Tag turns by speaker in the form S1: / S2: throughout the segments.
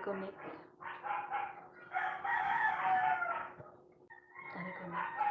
S1: Reconnect. Reconnect.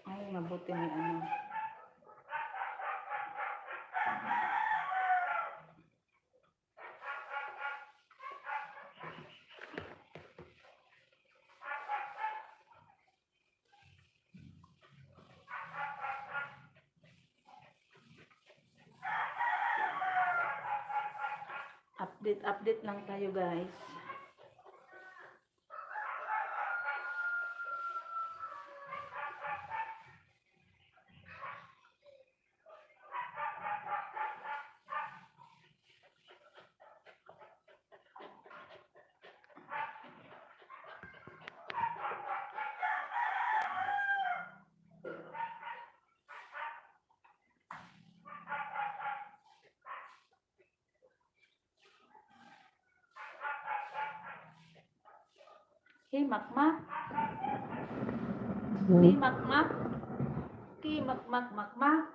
S1: Ay, mabuti may ano. Update lang tayo, guys. Hey, makmak. Hey, makmak. Hey, makmak.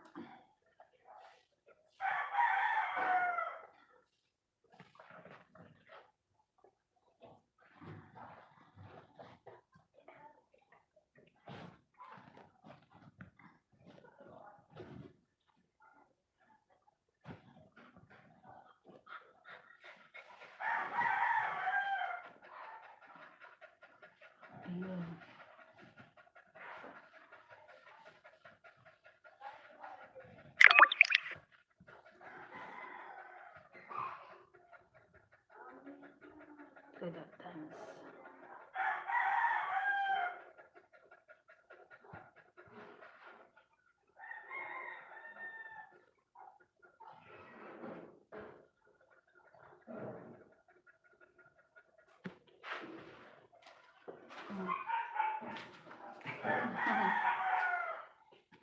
S1: Ayun. To that dance.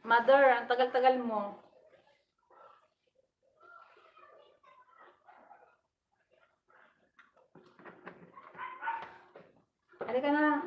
S1: Mother, ang tagal-tagal mo. Halika na.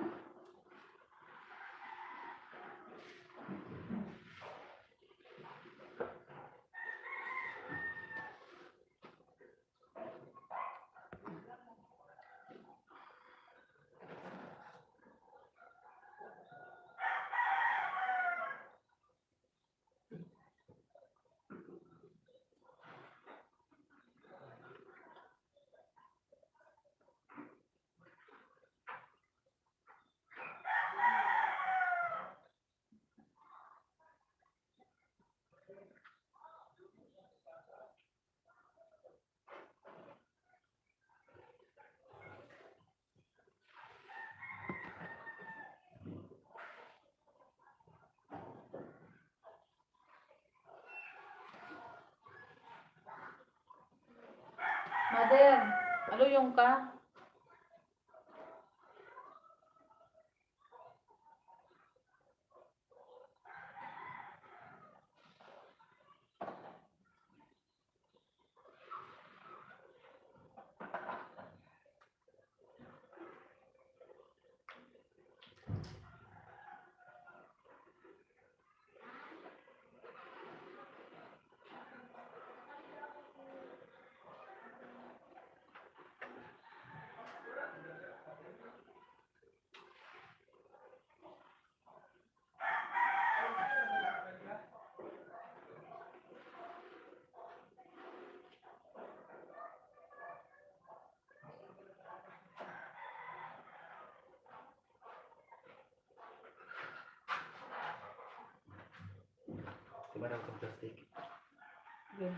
S1: Mother, aluyong ka?
S2: Diba daw itong plastic?
S1: Yun.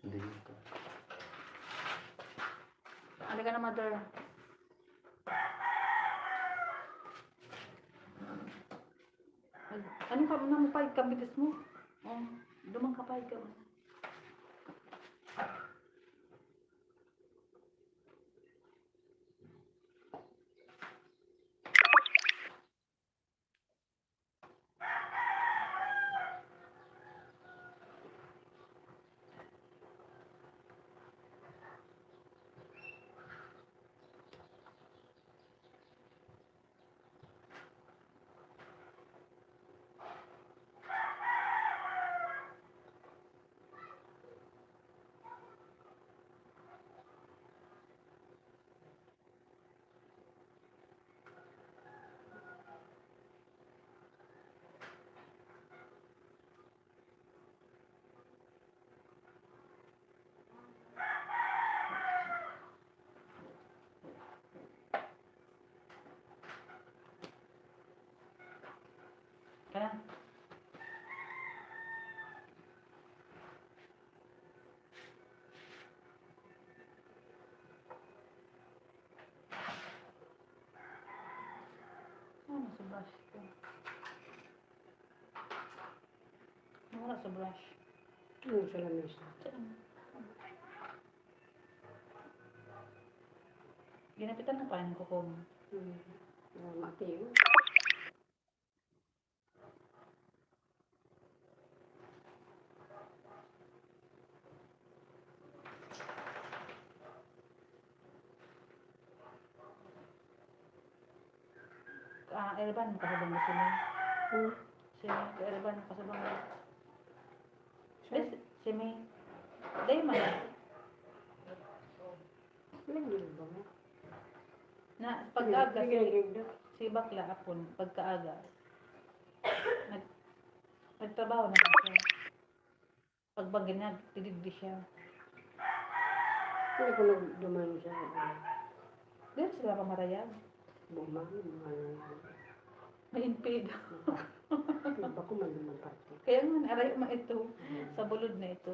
S2: Hindi ito.
S1: Halika na, Mother. Ano ka, namapahid ka, bitis mo? Oh, dumang kapahid ka. Kaya, ano sa brush ko? Wala sa brush.
S3: Ano sa lamesa?
S1: Ginapitan mo pa yung kuko mo.
S3: Mati yun.
S1: Erban, kasabang gusto mo.
S3: Hmm.
S1: Si Erban, kasabang si May. Day man.
S3: Lagi ba mo?
S1: Na, pag-aga,
S3: Lagi.
S1: si bakla apon, pagkaaga. Nagtrabaho na siya. Pagbagin niya, tidigdi siya.
S3: Hindi ko nagduman sa
S1: Dito sila pamarayag.
S3: bumang.
S1: May impedo.
S3: Iba ko man duman parte.
S1: Kaya nga, aray ma ito. Sa bulod na ito.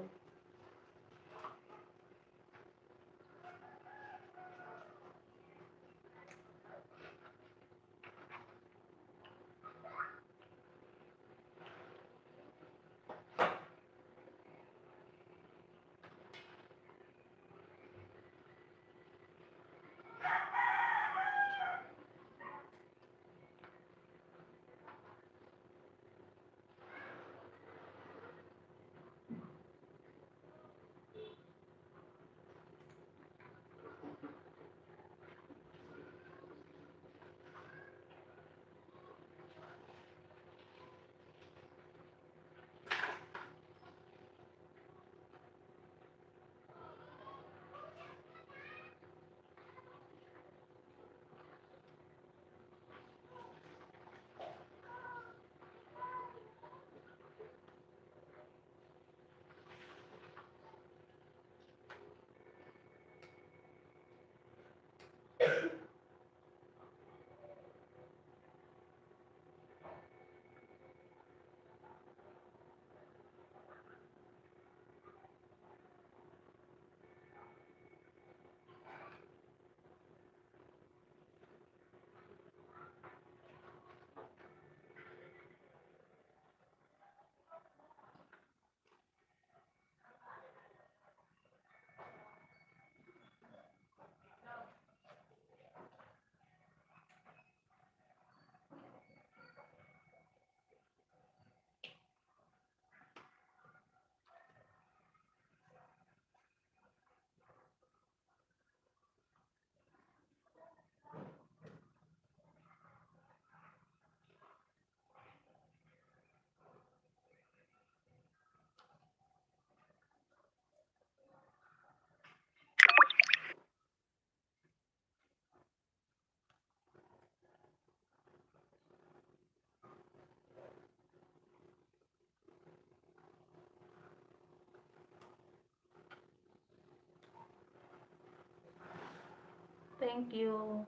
S1: Thank you.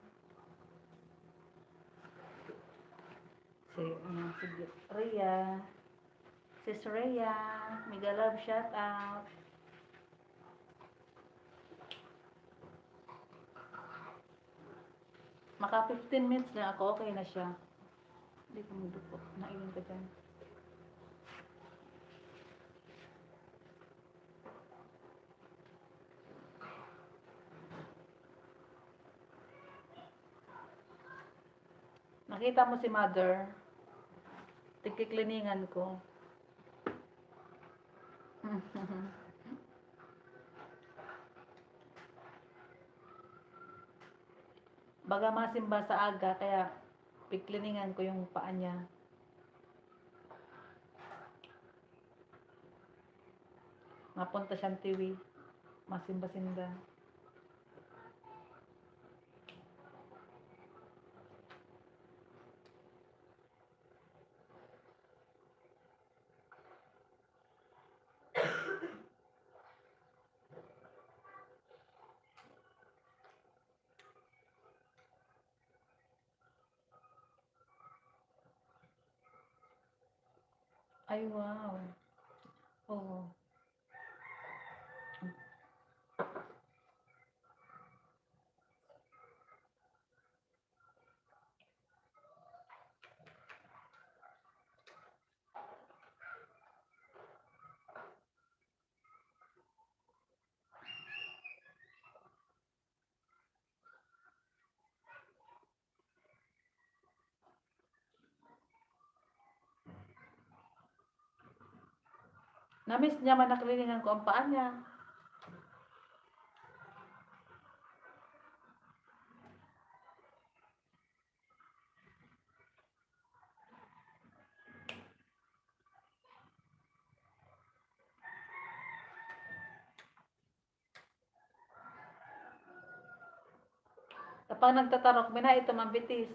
S1: Si Rhea. Sis Rhea. Mega love shout out. Maka 15 minutes lang ako, okay na siya. Hindi ko magdupo. Naiwan ka dyan. Nakita mo si mother. Tigkikliningan ko. Baga masimba sa aga, kaya pigkliningan ko yung paa niya. Mapunta siyang tiwi. Masimba-simba. Ay, wow. Oo. Namiss niya man nakliningan ko ang paa niya. Kapag nagtatarok, mina ito mambitis.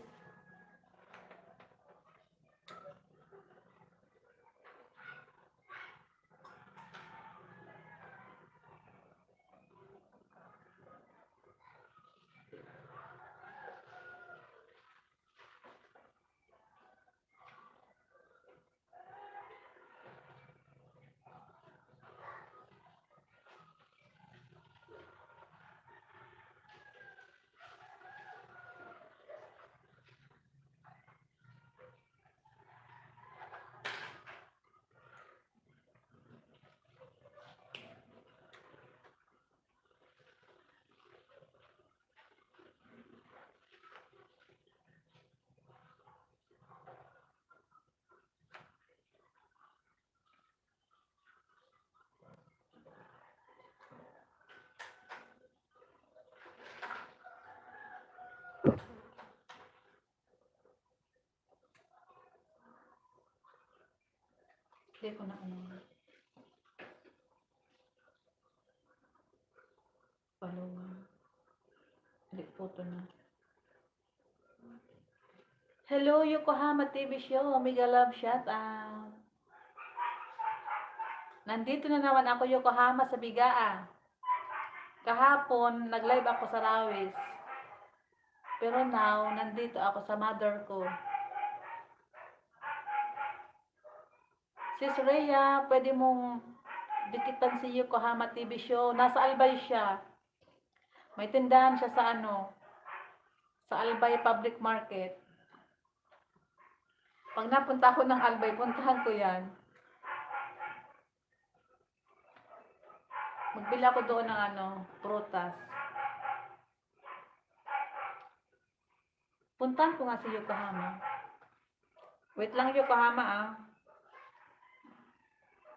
S1: Hindi ko na ano. Palungan. Hindi, photo na. Hello, Yokohama TV Show. Mega love shout out. Nandito na naman ako, Yokohama, sa Bigaa. Kahapon, nag-live ako sa Rawis. Pero now, nandito ako sa mother ko. Sis Rhea, pwede mong dikitan si Yokohama TV Show. Nasa Albay siya. May tindahan siya sa sa Albay Public Market. Pag napunta ako ng Albay, puntahan ko yan. Magbili ako doon ng prutas. Puntahan ko nga si Yokohama. Wait lang, Yokohama ah.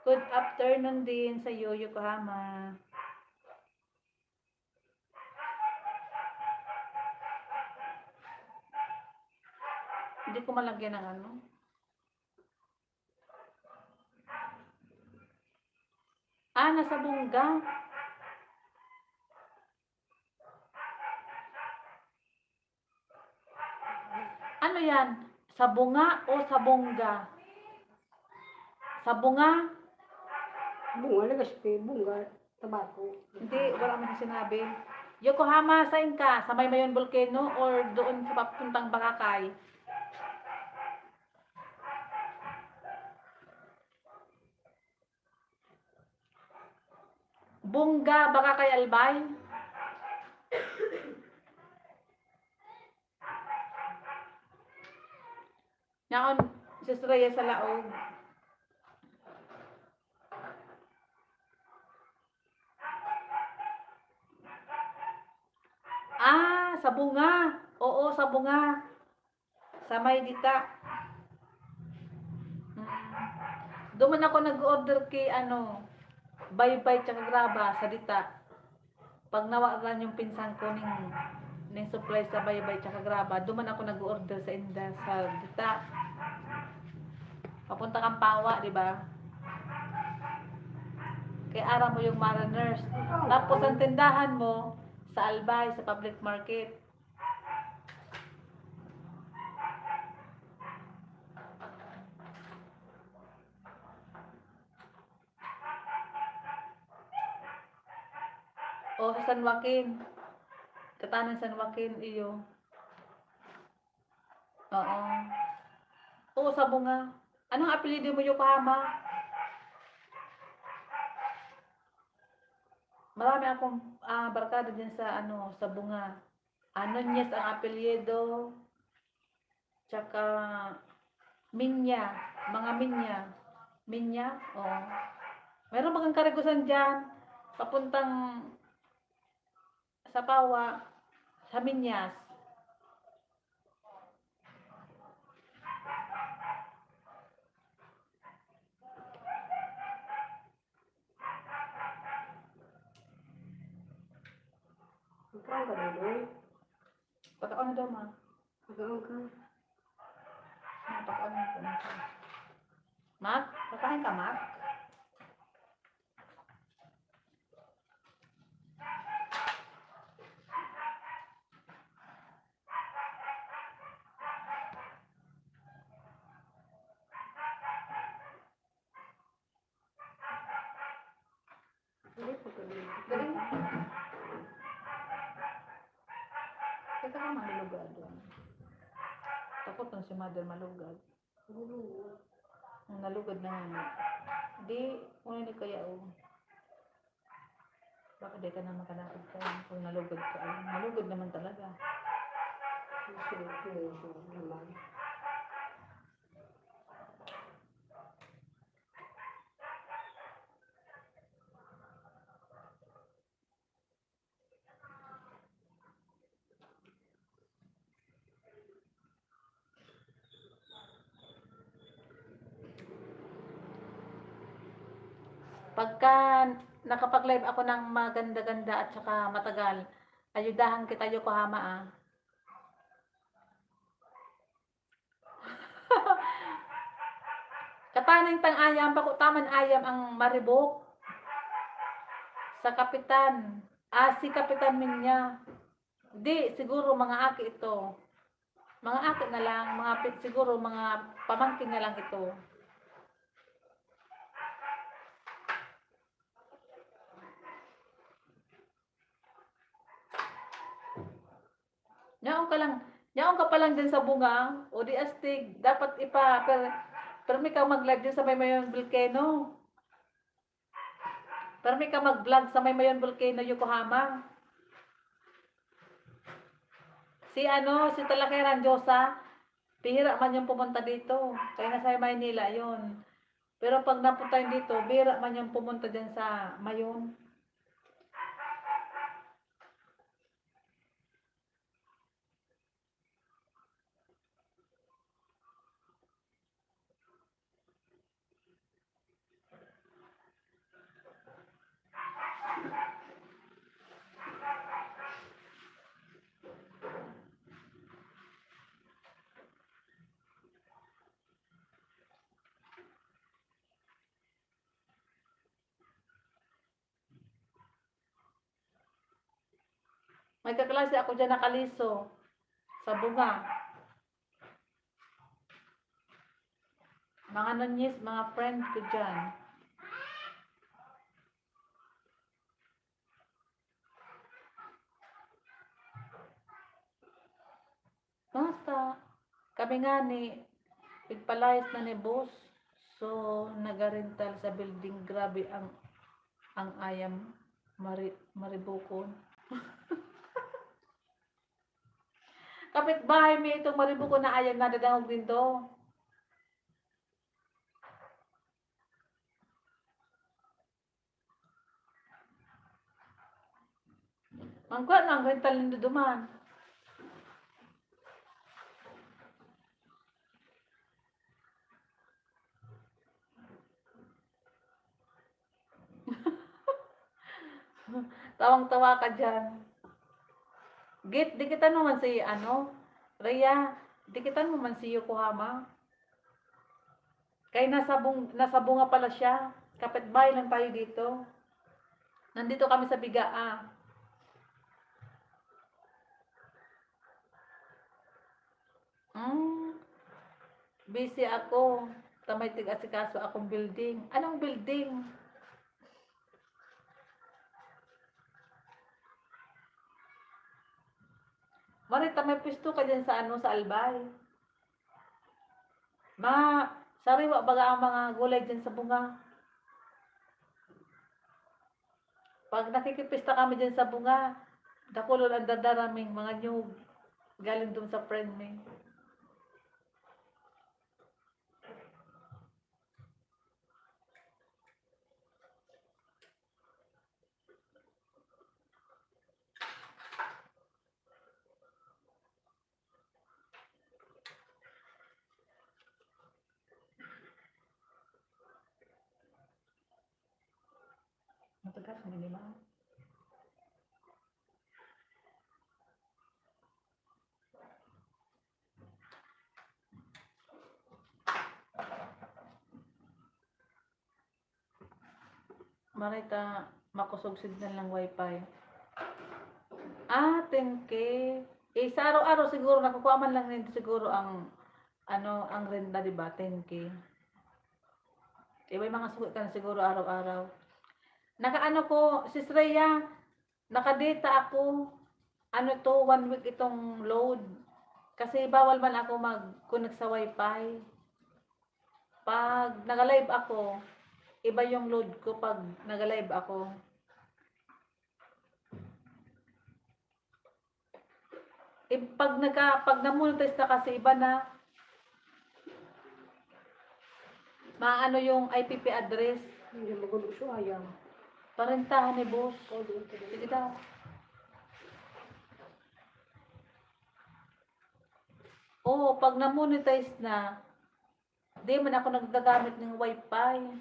S1: Good afternoon din sa iyo, Yokohama. Hindi ko malagyan ng nasa Bungga. Ano yan? Sa bunga o sa bongga? Sa bunga?
S3: Bunga, lagas pa bunga, tabako.
S1: Hindi, wala man sinabi. Yokohama, saan ka? Sa Maymayon Volcano or doon sa papuntang Boracay? Bunga, Boracay, Albay? Naon, Sis Reyes sa Laog. Sa Bunga. Oo, sa Bunga. Sa Maydita. Doon ako nag-order kay Baybay tsaka Graba sa Dita. Pag nawalan yung pinsan ko ning supply sa Baybay tsaka Graba, doon ako nag-order sa Inda sa Dita. Papunta kang Pawa, di ba? Kay ara mo yung Mariners. Tapos ang tindahan mo sa Albay, sa public market. O sa San Joaquin. Katanan San Joaquin, iyo. Oo. Oo, sa Bunga. Anong apelyido mo, Yokohama? Marami akong barkada dyan sa Bunga. Nunez ang apelyido. Tsaka Minya. Mga Minya. Minya? Oo. Meron bagang karigusan dyan. Papuntang sa Pawa. Sa Minyas.
S3: Magkaon ka na doon?
S1: Pagkaon na daw, ma.
S3: Magkaon ka?
S1: Pagkaon na. Mak? Kakain ka, Mak?
S3: Hindi po ka doon.
S1: Galing. Kaya ka malugad doon. Takot nung si mother malugad. Nung nalugad na nga. Di, una ni kaya baka di ka na makalakad ka kung nalugad ka. Nalugad naman talaga.
S3: Naman.
S1: Pagka nakapag-live ako ng maganda-ganda at saka matagal, ayudahan kita Yokohama Kataning tang ayam, pakutaman ayam ang maribok. Sa kapitan. Si Kapitan Minya. Di, siguro mga aki ito. Mga aki na lang, siguro mga pamangkin na lang ito. Nyaong ka pa lang din sa Bunga, o di astig, dapat pero may ka mag-live din sa Maymayon Volcano. Pero may ka mag-vlog sa Maymayon Volcano, Yokohama. Si Talakay Diyosa, bihira man yung pumunta dito. Kaya nasa Maynila yon. Pero pag napunta yun dito, bihira man yung pumunta dyan sa Mayon. May kaklase ako dyan nakaliso sa Bunga. Mga nanyis, mga friend ko dyan. Basta, kami nga ni, pigpalayas na ni boss. So, nagarental sa building. Grabe ang ayam maribukon. Kapitbahay mi itong maribukon na ayam na dadangog din to. Mangkwa na ang rental nindo duman. Tawang-tawa ka dyan. Git, dikitan mo man si, Rhea, dikitan mo man si Yokohama. Kaya nasa bunga pala siya. Kapitbahay lang tayo dito. Nandito kami sa Bigaa. Busy ako. Tamay tig-asikaso akong building. Anong building? Marita, may pwesto ka dyan sa sa Albay. Sariwa baga ang mga gulay dyan sa bunga. Pag nakikipista kami dyan sa bunga, dakulol ang dadaraming mga nyug. Galing dun sa friend me. Matagas, hindi ma. Marita, makusog signal ng wifi. 10K. Sa araw-araw siguro, nakukuha man lang nito siguro ang renta, di ba? 10K. May mga sugot ka na siguro araw-araw. Sis Rhea, nakadata ako. 1 week itong load. Kasi bawal man ako mag-connect sa wifi. Pag nag-live ako, iba yung load ko pag nag-live ako. Pag na-monetize na kasi iba na maano yung IPP address.
S3: Hindi magulo siya ayam.
S1: Parentahan ni boss.
S3: O, doon ka doon.
S1: Sige daw. Oo, pag na-monetize na, di man ako naggagamit ng wifi.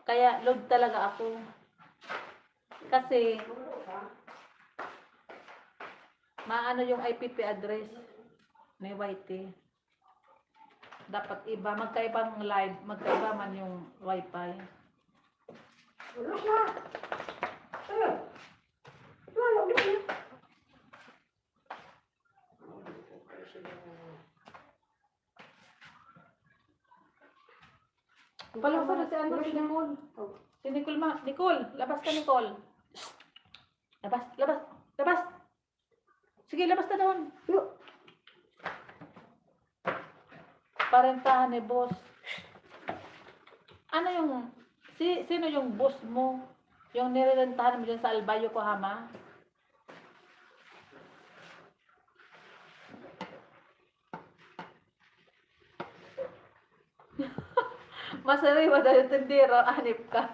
S1: Kaya load talaga ako. Kasi, maano yung IPP address ni YT. Dapat iba, magkaibang live, magkaiba man yung wifi.
S3: Wala siya. Wala siya.
S1: Palasa na si Nicole. Si Nicole, Nicole, labas ka, Nicole. Labas. Sige, labas na doon. Parentahan ni boss. Sino yung boss mo? Yung nirerentahan mo dyan sa Albay, Yokohama? Masariwa dahil tindero, anip ka.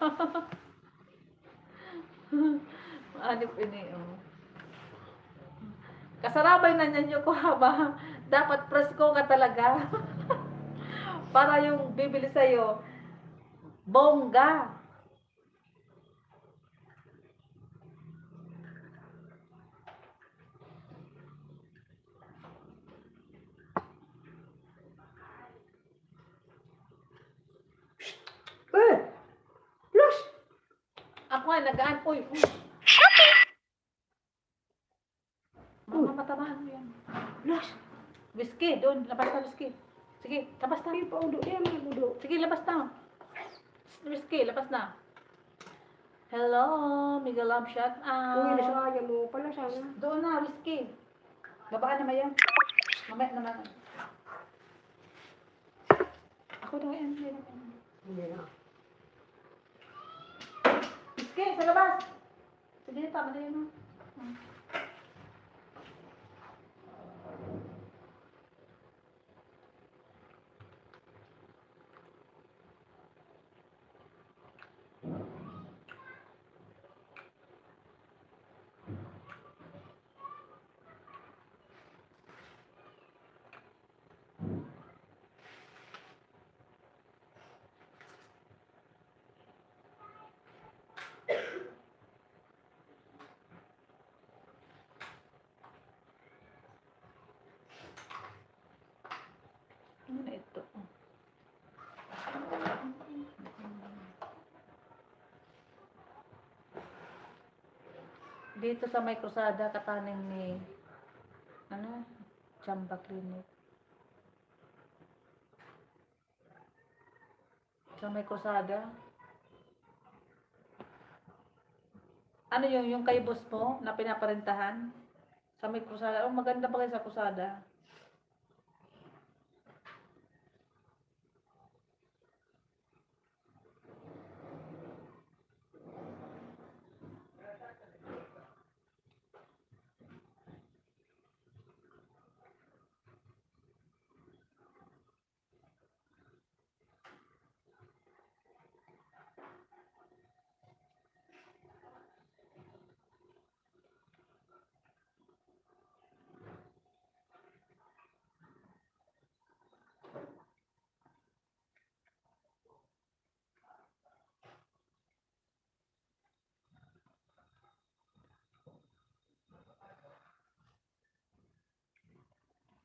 S1: Anip ini, oh. Kasarabay na niyan Yokohama. Dapat presko ka talaga. Para yung bibili sa'yo, bongga.
S3: Los!
S1: Ako nga, nagaan. Uy. Mga matamaan mo yan.
S3: Los!
S1: Whiskey, doon. Labas na, whiskey. Sige, labas na.
S3: Ay, paudo. Di naman paudo.
S1: Sige, labas na. Whiskey, labas na. Hello, Miguel Love, shout
S3: Uy,
S1: out.
S3: nasa ayam mo pala sana.
S1: Doon na, whiskey. Babaan naman yan. Mamaya naman. Ako daw yan.
S3: Hindi na.
S1: Iski, sa labas. Sige, tama na yun. Ano na ito? Dito sa may krusada, kataning ni ano? Chamba Clinic. Sa may krusada. Ano yung kay boss mo na pinaparentahan? Sa may krusada. Oh, maganda pa kayo sa krusada.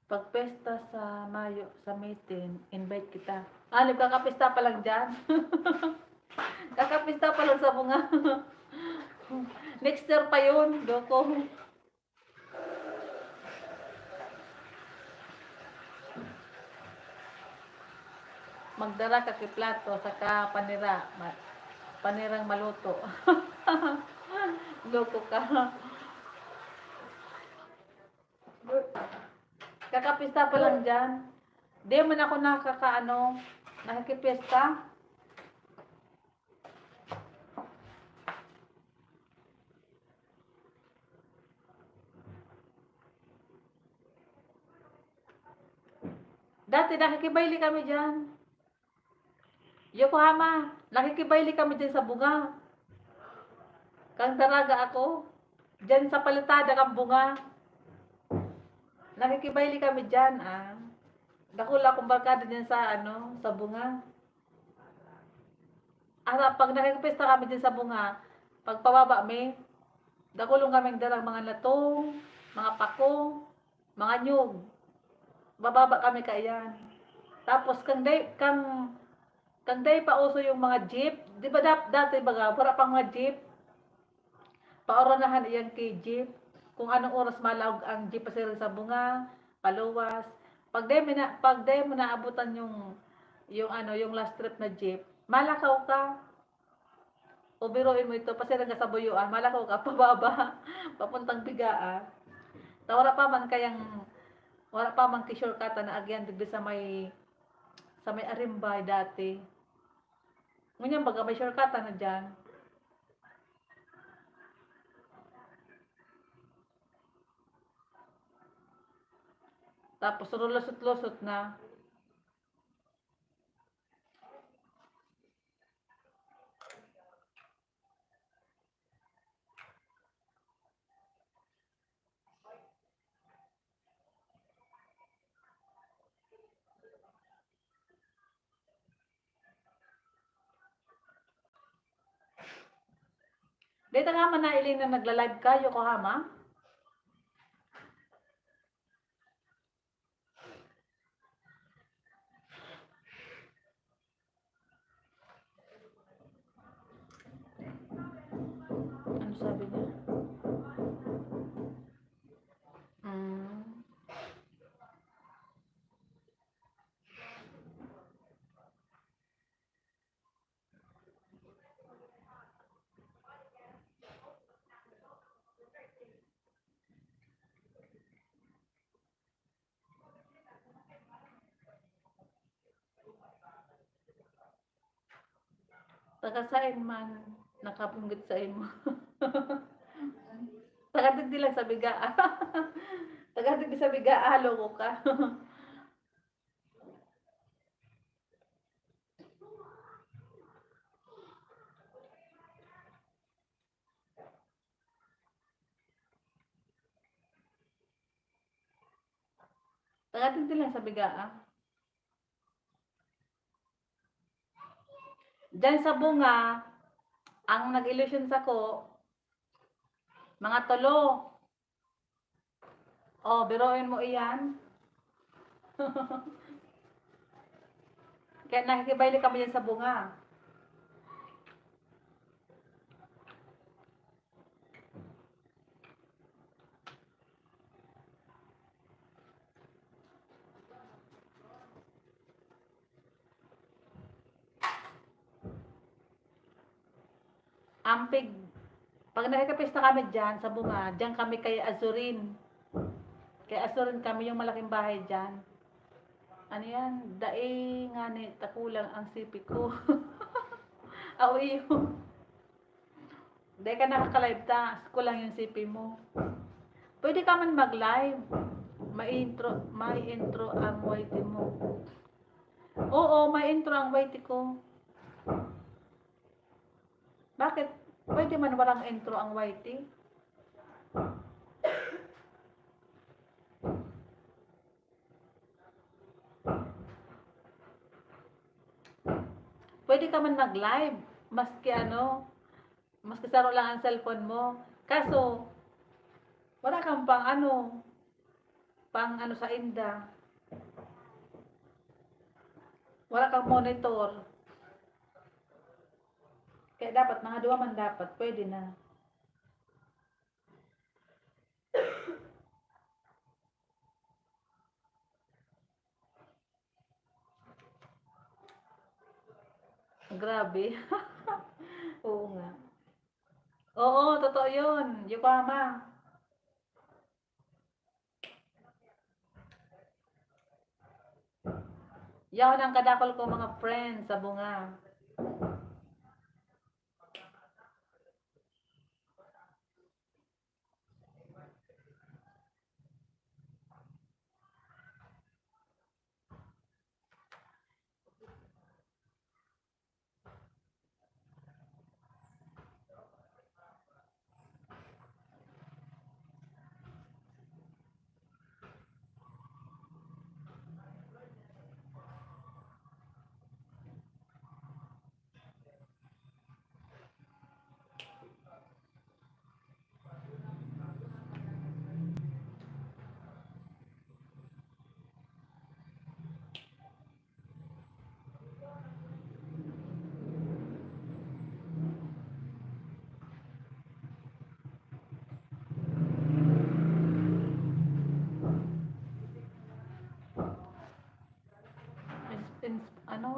S1: Pag pesta sa Mayo, sa meeting, invite kita. Ah, nagkakapista pa lang dyan. Kakapista pa lang sa bunga. Next year pa yun, Doko. Magdala ka kay plato, saka panira. Panirang maluto. Loko ka. Kakapista pa lang dyan. Di man ako nakakipista. Dati nakikibayli kami dyan. Yokohama, nakikibayli kami dyan sa bunga. Kang daraga ako. Dyan sa palitada kang bunga. Nakikibayli kami dyan, ah. Dakula akong barkada dyan sa bunga. Pag nakikipista kami dyan sa bunga, pag pababa may, dakulong kaming dalang mga latong, mga pako, mga nyug. Bababa kami kayan. Tapos kang day pa uso yung mga jeep. Di ba dati baga, wala pang mga jeep. Paoranahan iyan kay jeep. Kung anong oras malawag ang jeep pasira sa bunga, paluwas. Pag day mo naabutan yung last trip na jeep, malakaw ka. O biruin mo ito, pasira ka sa buyuan, malakaw ka, pababa, papuntang bigaan. Wala pa man kishorkata na agyan digdi sa may Arimbay dati. Ngunyan baga may shortcut na dyan. Tapos lusot-lusot na. Dito nga man na iling na nagla-live ka, Yokohama. Ano sabi niya? Tagasain man, nakapunggit sa imo. Tagadig lang sa bigaa. Tagadig sa bigaa, loko ka. Tagadig lang sa bigaa. Diyan sa bunga, ang nag-illusion sa ko, mga tolo. Oh, biruin mo iyan. Kaya nakikibayli kami yan sa bunga. Ampig. Pag nakikipista kami dyan sa bunga, dyan kami kay Azurin. Kay Azurin kami yung malaking bahay dyan. Ano yan? Daing nga ni takulang ang sipi ko. Awi yun. Dahil ka nakaka-live ta, kulang yung sipi mo. Pwede ka man mag-live. May intro ang YT mo. Oo, may intro ang YT ko. Bakit? Pwede man walang intro ang YT? Pwede ka man mag-live. Maski maski saro lang ang cellphone mo. Kaso, wala kang pang sa inda. Wala kang monitor. Kaya dapat, mga duwa man dapat, pwede na. Grabe. Oo nga. Oo, totoo yun. Yokohama. Yan ang kadakol ko mga friends sa bunga.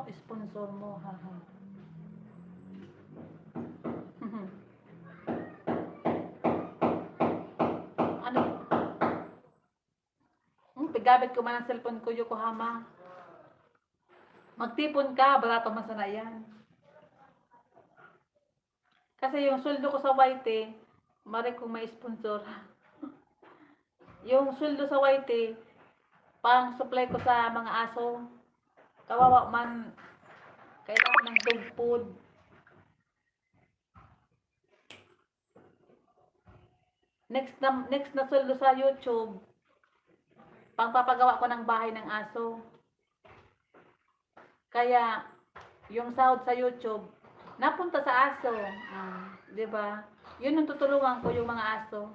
S1: Sponsor mo, haha. Ano? Paggamit ko man ang cellphone ko, Yokohama. Magtipon ka, barato masana yan. Kasi yung sweldo ko sa YT, mari kong may sponsor. Yung sweldo sa YT, pang supply ko sa mga aso. Kawawa man, kailangan ng dog food. Next na sweldo sa YouTube, pangpapagawa ko ng bahay ng aso. Kaya, yung sahod sa YouTube, napunta sa aso. Di ba? Yun yung tutulungan ko yung mga aso.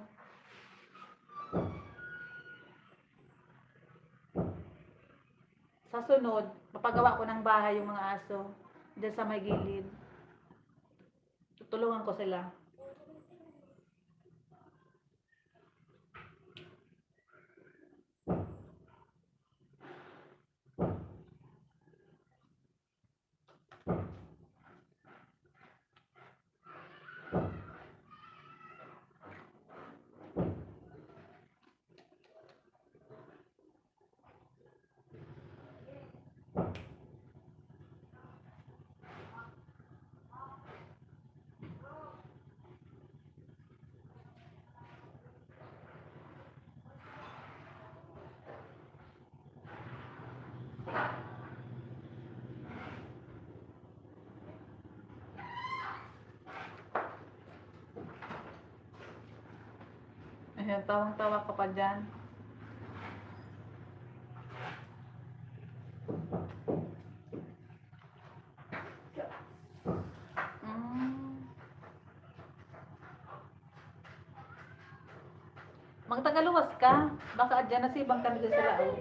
S1: Sa sunod, papagawa ko ng bahay yung mga aso. Diyan sa may gilid. Tutulungan ko sila. Ayan, tawang-tawa ka pa dyan. Mm. Magtagaluwas ka. Baka dyan na si ibang kanila sa lao.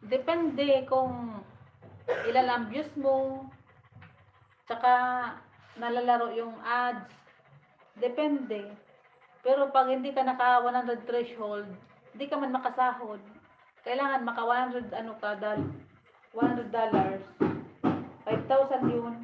S1: Depende kung ilan ang views mo, tsaka nalalaro yung ads. Depende. Pero pag hindi ka naka 100 threshold, hindi ka man makasahod. Kailangan maka 100 ano ka, $100. 5,000 yun.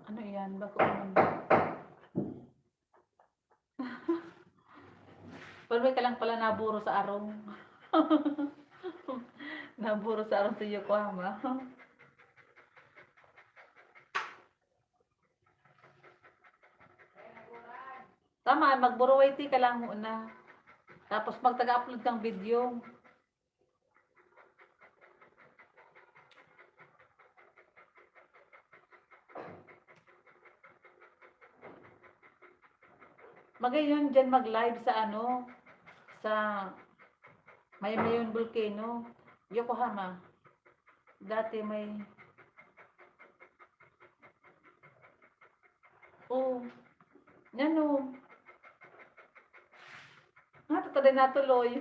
S1: Ano yan? Bako naman. Pero may ka lang pala naburo sa arong. Naburo sa arong sa Yokohama. Tama, mag-Buruwayti ka lang muna. Tapos magtaga-upload kang video. Magayon dyan mag-live sa ano, sa Mayon Volcano, Yokohama. Dati may... Oh, yan o. Nga, ito din natuloy.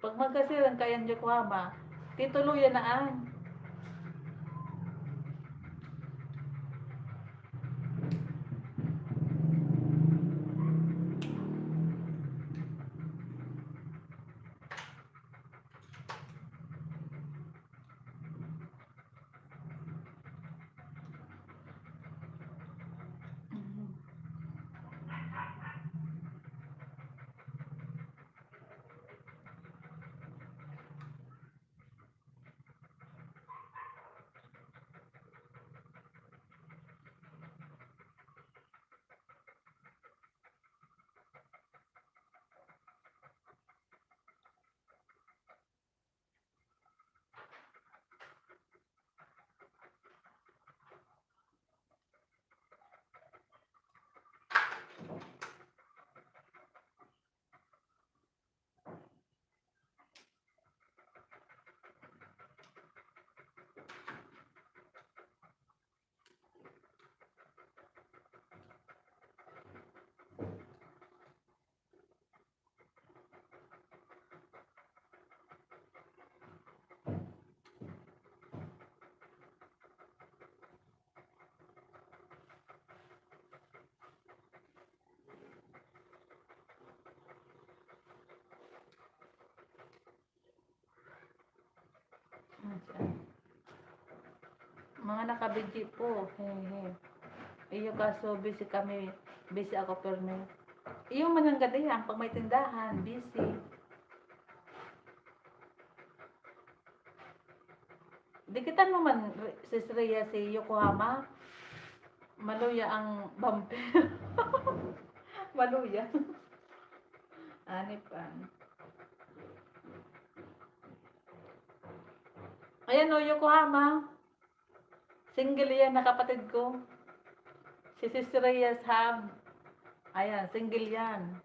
S1: Pag magkasiran kayan Yokohama, tituluyan na an. Mga nakabidji po. Hehe. Iyo kaso busy kami. Busy ako perme. Iyo mananggadayan pag may tindahan. Busy. Dikitan mo man sis Rhea si Yokohama. Maluya ang vampire. Maluya. Ani pa. Ayan o, Yokohama. Single yan na kapatid ko. Si Sis Reyes Ham. Ayan, single yan.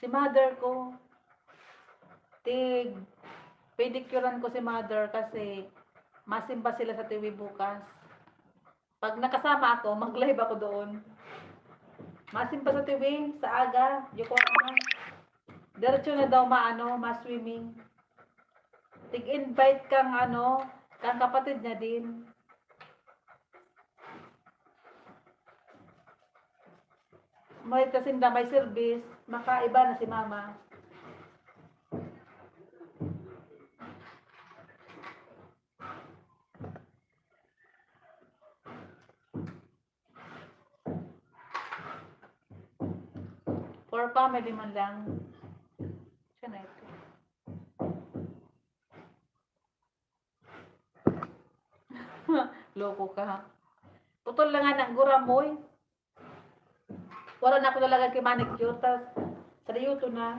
S1: Si mother ko. Pedicurean ko si mother kasi masimba sila sa TV bukas. Pag nakasama ako, mag-live ako doon. Masimba sa TV, sa aga, Yokohama. Diretso na daw ma-swimming. Tig-invite kang kang kapatid niya din. May kasinda, may service, makaiba na si mama. For family man lang. Siya na ito. Loko ka. Putol lang nga ng guramoy. Wala na ako nalagay kay manicure. Tapos, sa diyuto na.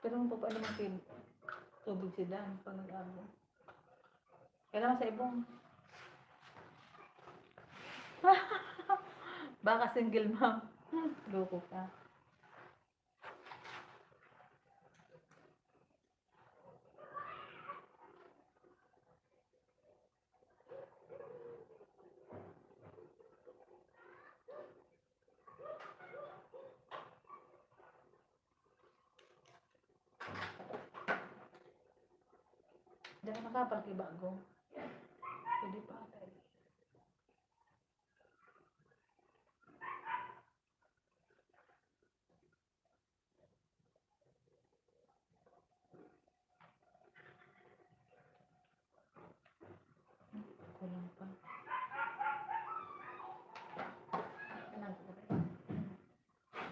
S1: Pero mo pa naman kayo tubig sila pag nag-abo. Kailangan sa ibong. Baka single mom. Loko ka. Diyan ka nakapal kay bago. Pwede pa tayo. Kulang pa.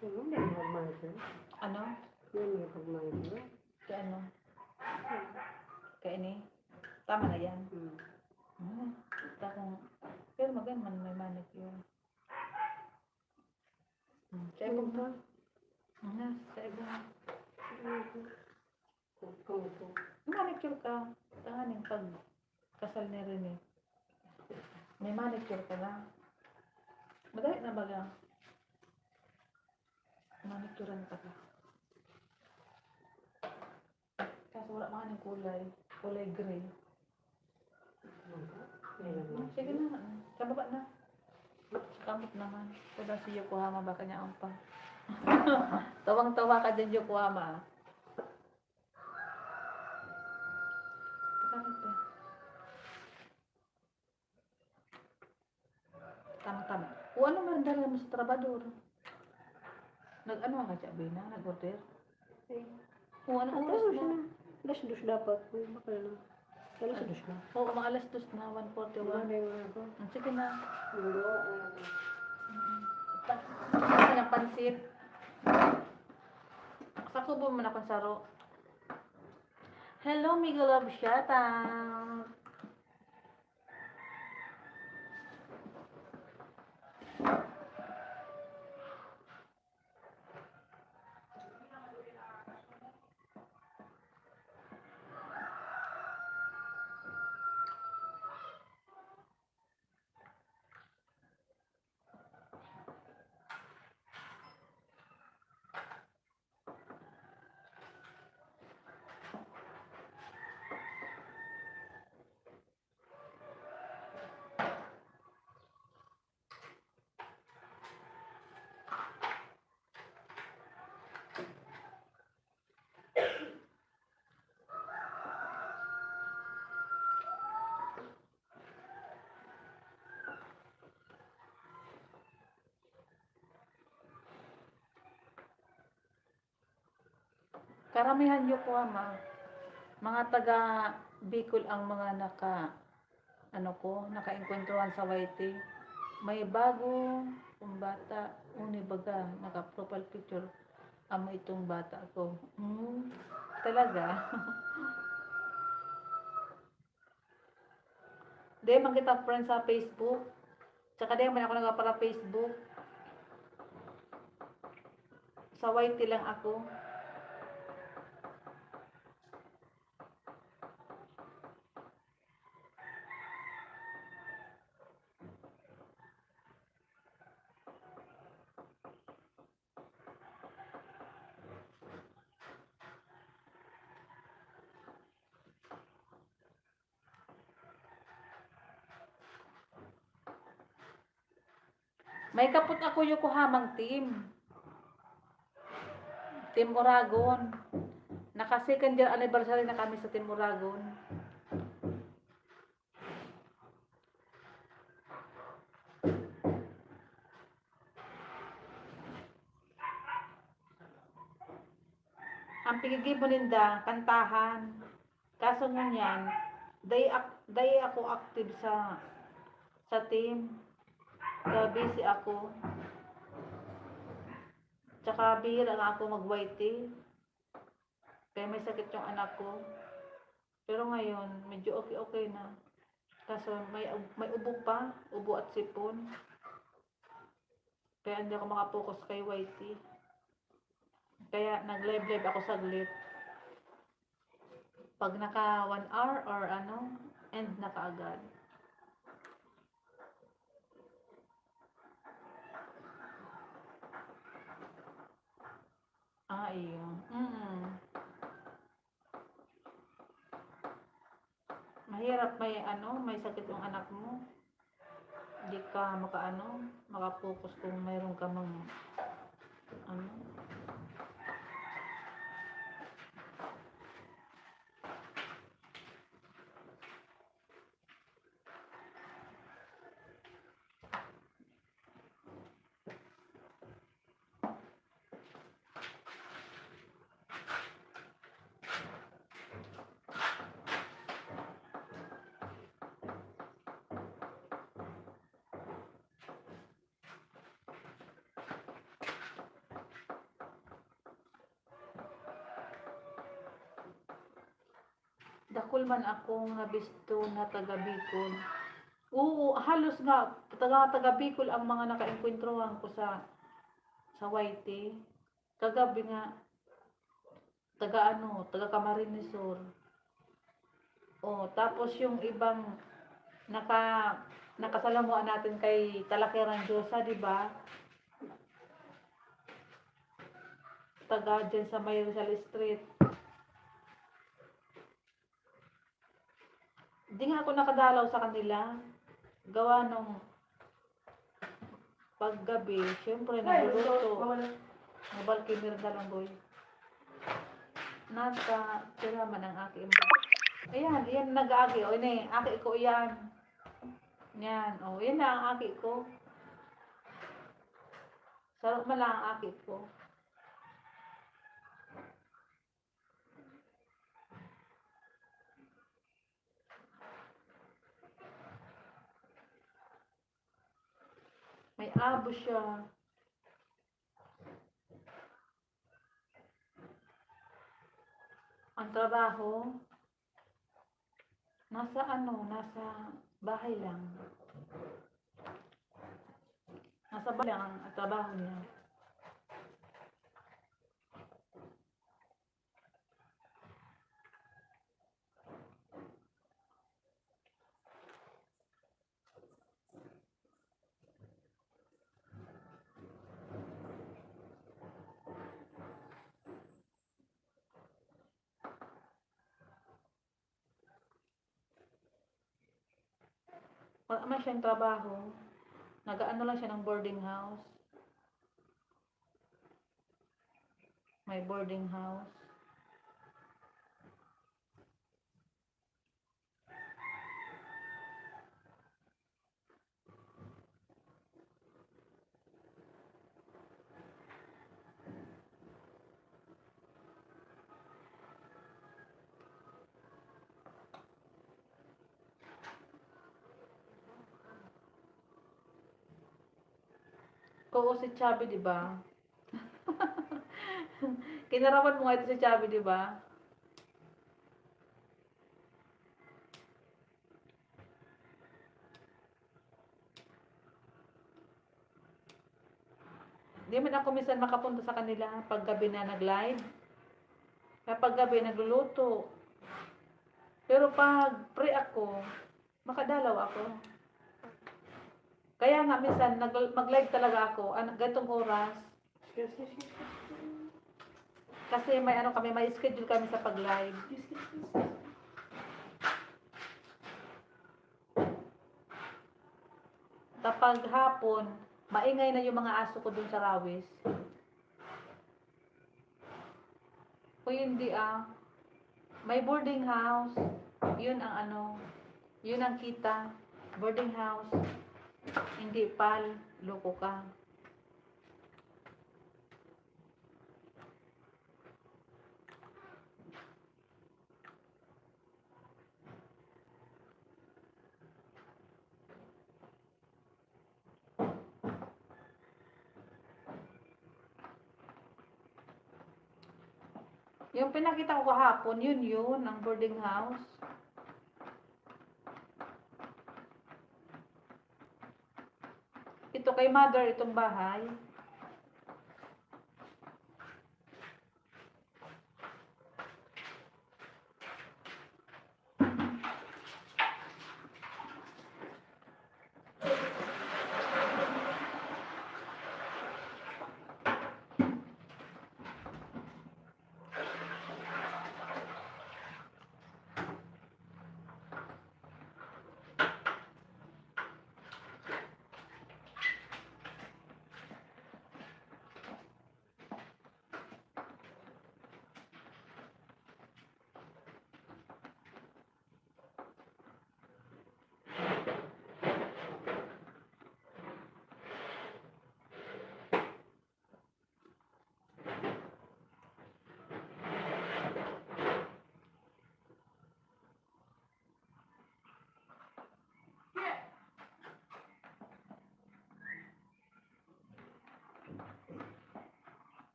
S3: Hindi mo magmahal ka.
S1: Ano?
S3: Hindi mo magmahal ka.
S1: Kaya ano? Kaya ini? Tama na yan. Pero maganda man may manicure. Sa ibong na. Sa ibong. Manicure ka. Tanganin pag kasal ni Rene. May manicure ka na. Madali na baga. Manicurean ka ka. Kaso wala mga ng kulay. Kulay gray. Sige na. Kababa na. Kamot naman. Kaya si Yokohama baka niya ang pa. Tawang-tawa ka din Yokohama. Kamot eh. Tama-tama. O ano man dala mo sa trabador? Nag-ano ka siya, Bina? Nag-order? O ano oras mo?
S3: Alas-dos dapat. Bakal na. Alas-dos na.
S1: Oo, mga alas 2 na, 1:41. Sige na. Ano ng pansit? Sa kubo mo na kung saro. Hello, Miguel Love, shout out. Karamihan Yokohama, mga taga Bicol ang mga naka-enkwentruhan sa YT. May bago kung bata, baga, naka-profile picture. Amo itong bata ko. Talaga? Di man kita friends sa Facebook. Tsaka di man ako nagpapala Facebook. Sa YT lang ako. May kaput ako Yokohamang team. Team Oragon. Naka second year anniversary na kami sa Team Oragon. Ang pigigi mo Linda, kantahan. Kaso ngunyan, day ako active sa team. Kaya busy ako. Tsaka bihira nga ako mag-YT. Kaya may sakit yung anak ko. Pero ngayon, medyo okay na. Kaso may ubo pa. Ubo at sipon. Kaya hindi ako makapokus kay YT. Kaya nag-live ako saglit. Pag naka 1 hour or end na kaagad. Iyo. Mahirap may sakit yung anak mo. Hindi ka makapokus kung mayroon ka ano. Dakol man akong nabisto na taga Bicol. Oo, halos nga taga Bicol ang mga naka-enkwentruhan ko sa YT. Kagabi nga taga Camarines Sur. Tapos yung ibang nakasalamuhan natin kay Talakiran Diyosa, di ba? Taga dyan sa May Rizal Street. Di nga ako nakadalaw sa kanila. Gawa nung paggabi, syempre nagluluto. Mabalkimir na lang boy. Tira man ang aking. Ayan, yan nag-agi. Ini, aki ko yan. Yan, yan na ang aki ko. Sarap man lang ang aki ko. May abo siya. Ang trabaho, nasa bahay lang. Nasa bahay lang ang trabaho niya. Wala man siyang trabaho. Nag-ano lang siya ng boarding house. May boarding house. Oo, si Chubby, di ba? Kinaraman mo nga ito si Chubby, di ba? Di man ako minsan makapunta sa kanila pag gabi na nag-live. Kapag gabi nagluluto. Pero pag pre ako, makadalaw ako. Kaya nga minsan mag-live talaga ako, ganitong oras.
S3: Yes, yes, yes.
S1: Kasi may ano kami, may schedule kami sa pag-live.
S3: Yes, yes, yes.
S1: Kapag hapon, maingay na yung mga aso ko dun sa Rawis. Kung hindi may boarding house, yun ang ano, yun ang kita. Boarding house, hindi pal, loko ka. Yung pinakita ko kahapon, yun, ang boarding house. Ito kay mother, itong bahay.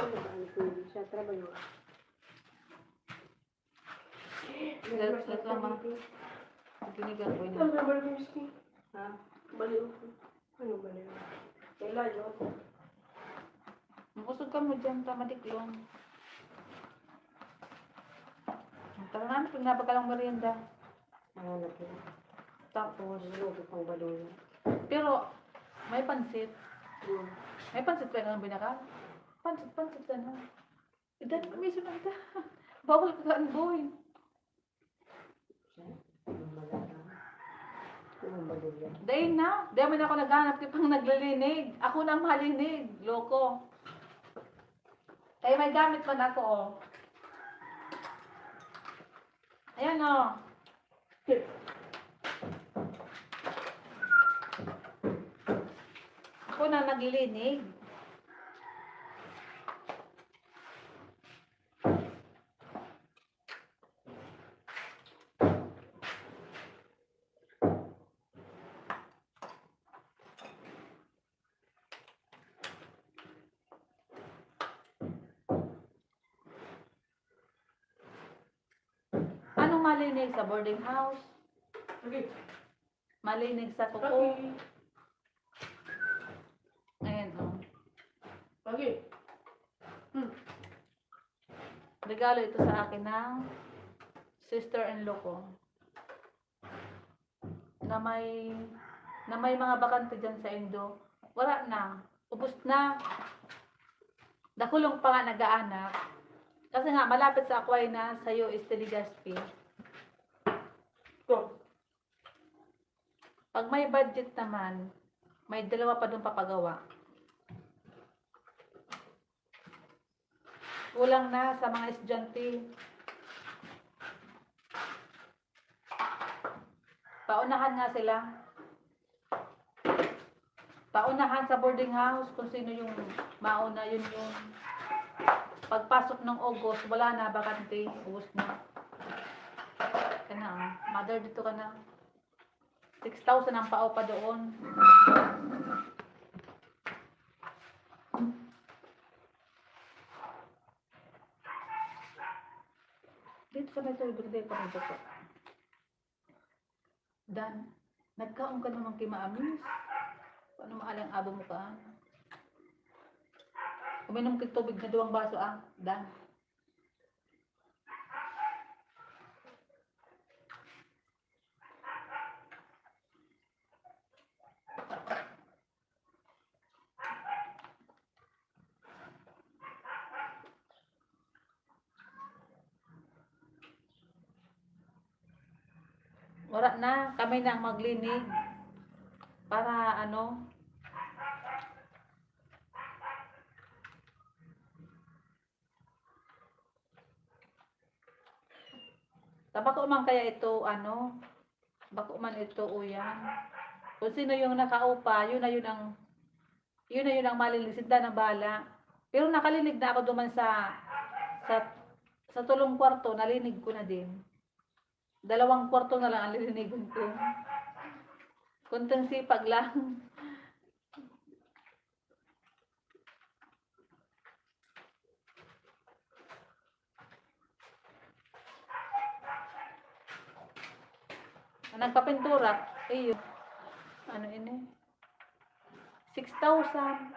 S3: Ano ba ang pwede siya? Trabaho.
S1: Tinigan ko
S3: Ano
S1: yun.
S3: ba ang miski? Ha? Baliw ko. Ano baliw? Kailan yun?
S1: Makusog ka mo dyan, tamadiklong. Tara na, pag ka lang merienda.
S3: Nanganap yun.
S1: Tapos,
S3: Niluto pang baliw.
S1: pero, may pansit.
S3: Hmm.
S1: May pansit pa yung binaka? Pansit ano? Idan kami sa nanta. Bawal ka kaan boy.
S3: Yung baliw yan.
S1: Dahil na, dahil ako naghanap kay pang naglilinig. Ako na ang malinig, loko. Eh, may gamit man ako, oh. Ayan, oh. Ako na naglilinig. Anong malinig sa boarding house?
S3: Okay.
S1: Malinig sa kuko?
S3: Okay.
S1: Ayan, oh.
S3: Okay.
S1: Regalo ito sa akin ng sister-in-law ko. Na may mga bakante dyan sa Indo. Wala na. Ubus na. Dakulong pa nga nag-aanak. Kasi nga, malapit sa Aquinas, sa US Legazpi.
S3: Go.
S1: Pag may budget naman, may dalawa pa doon papagawa. Kulang na sa mga estudyante. Paunahan nga sila. Paunahan sa boarding house kung sino yung mauna, yun yung Pagpasok ng August, wala na, bakante. Ubus na. Kana, mother, dito ka na. 6,000 ang pao pa doon. Dito sa may tulog, dito ka na dito. Dan, nagkaon ka naman kay Maamis. Paano maalang abo mo ka? Uminom ka tubig na 2 baso Dan. Wala na, kami na ang maglinig. Para ano, bako man kaya ito, ano, bako man ito, uyan. Kung sino yung nakaupa, yun na yun ang malilisinda na bala. Pero nakalinig na ako duman sa tulong kwarto, nalinig ko na din. 2 kwarto na lang ang lilinigon ko. Kuntang sipag lang. Nagpapintura, iyo. Ano ini? 6,000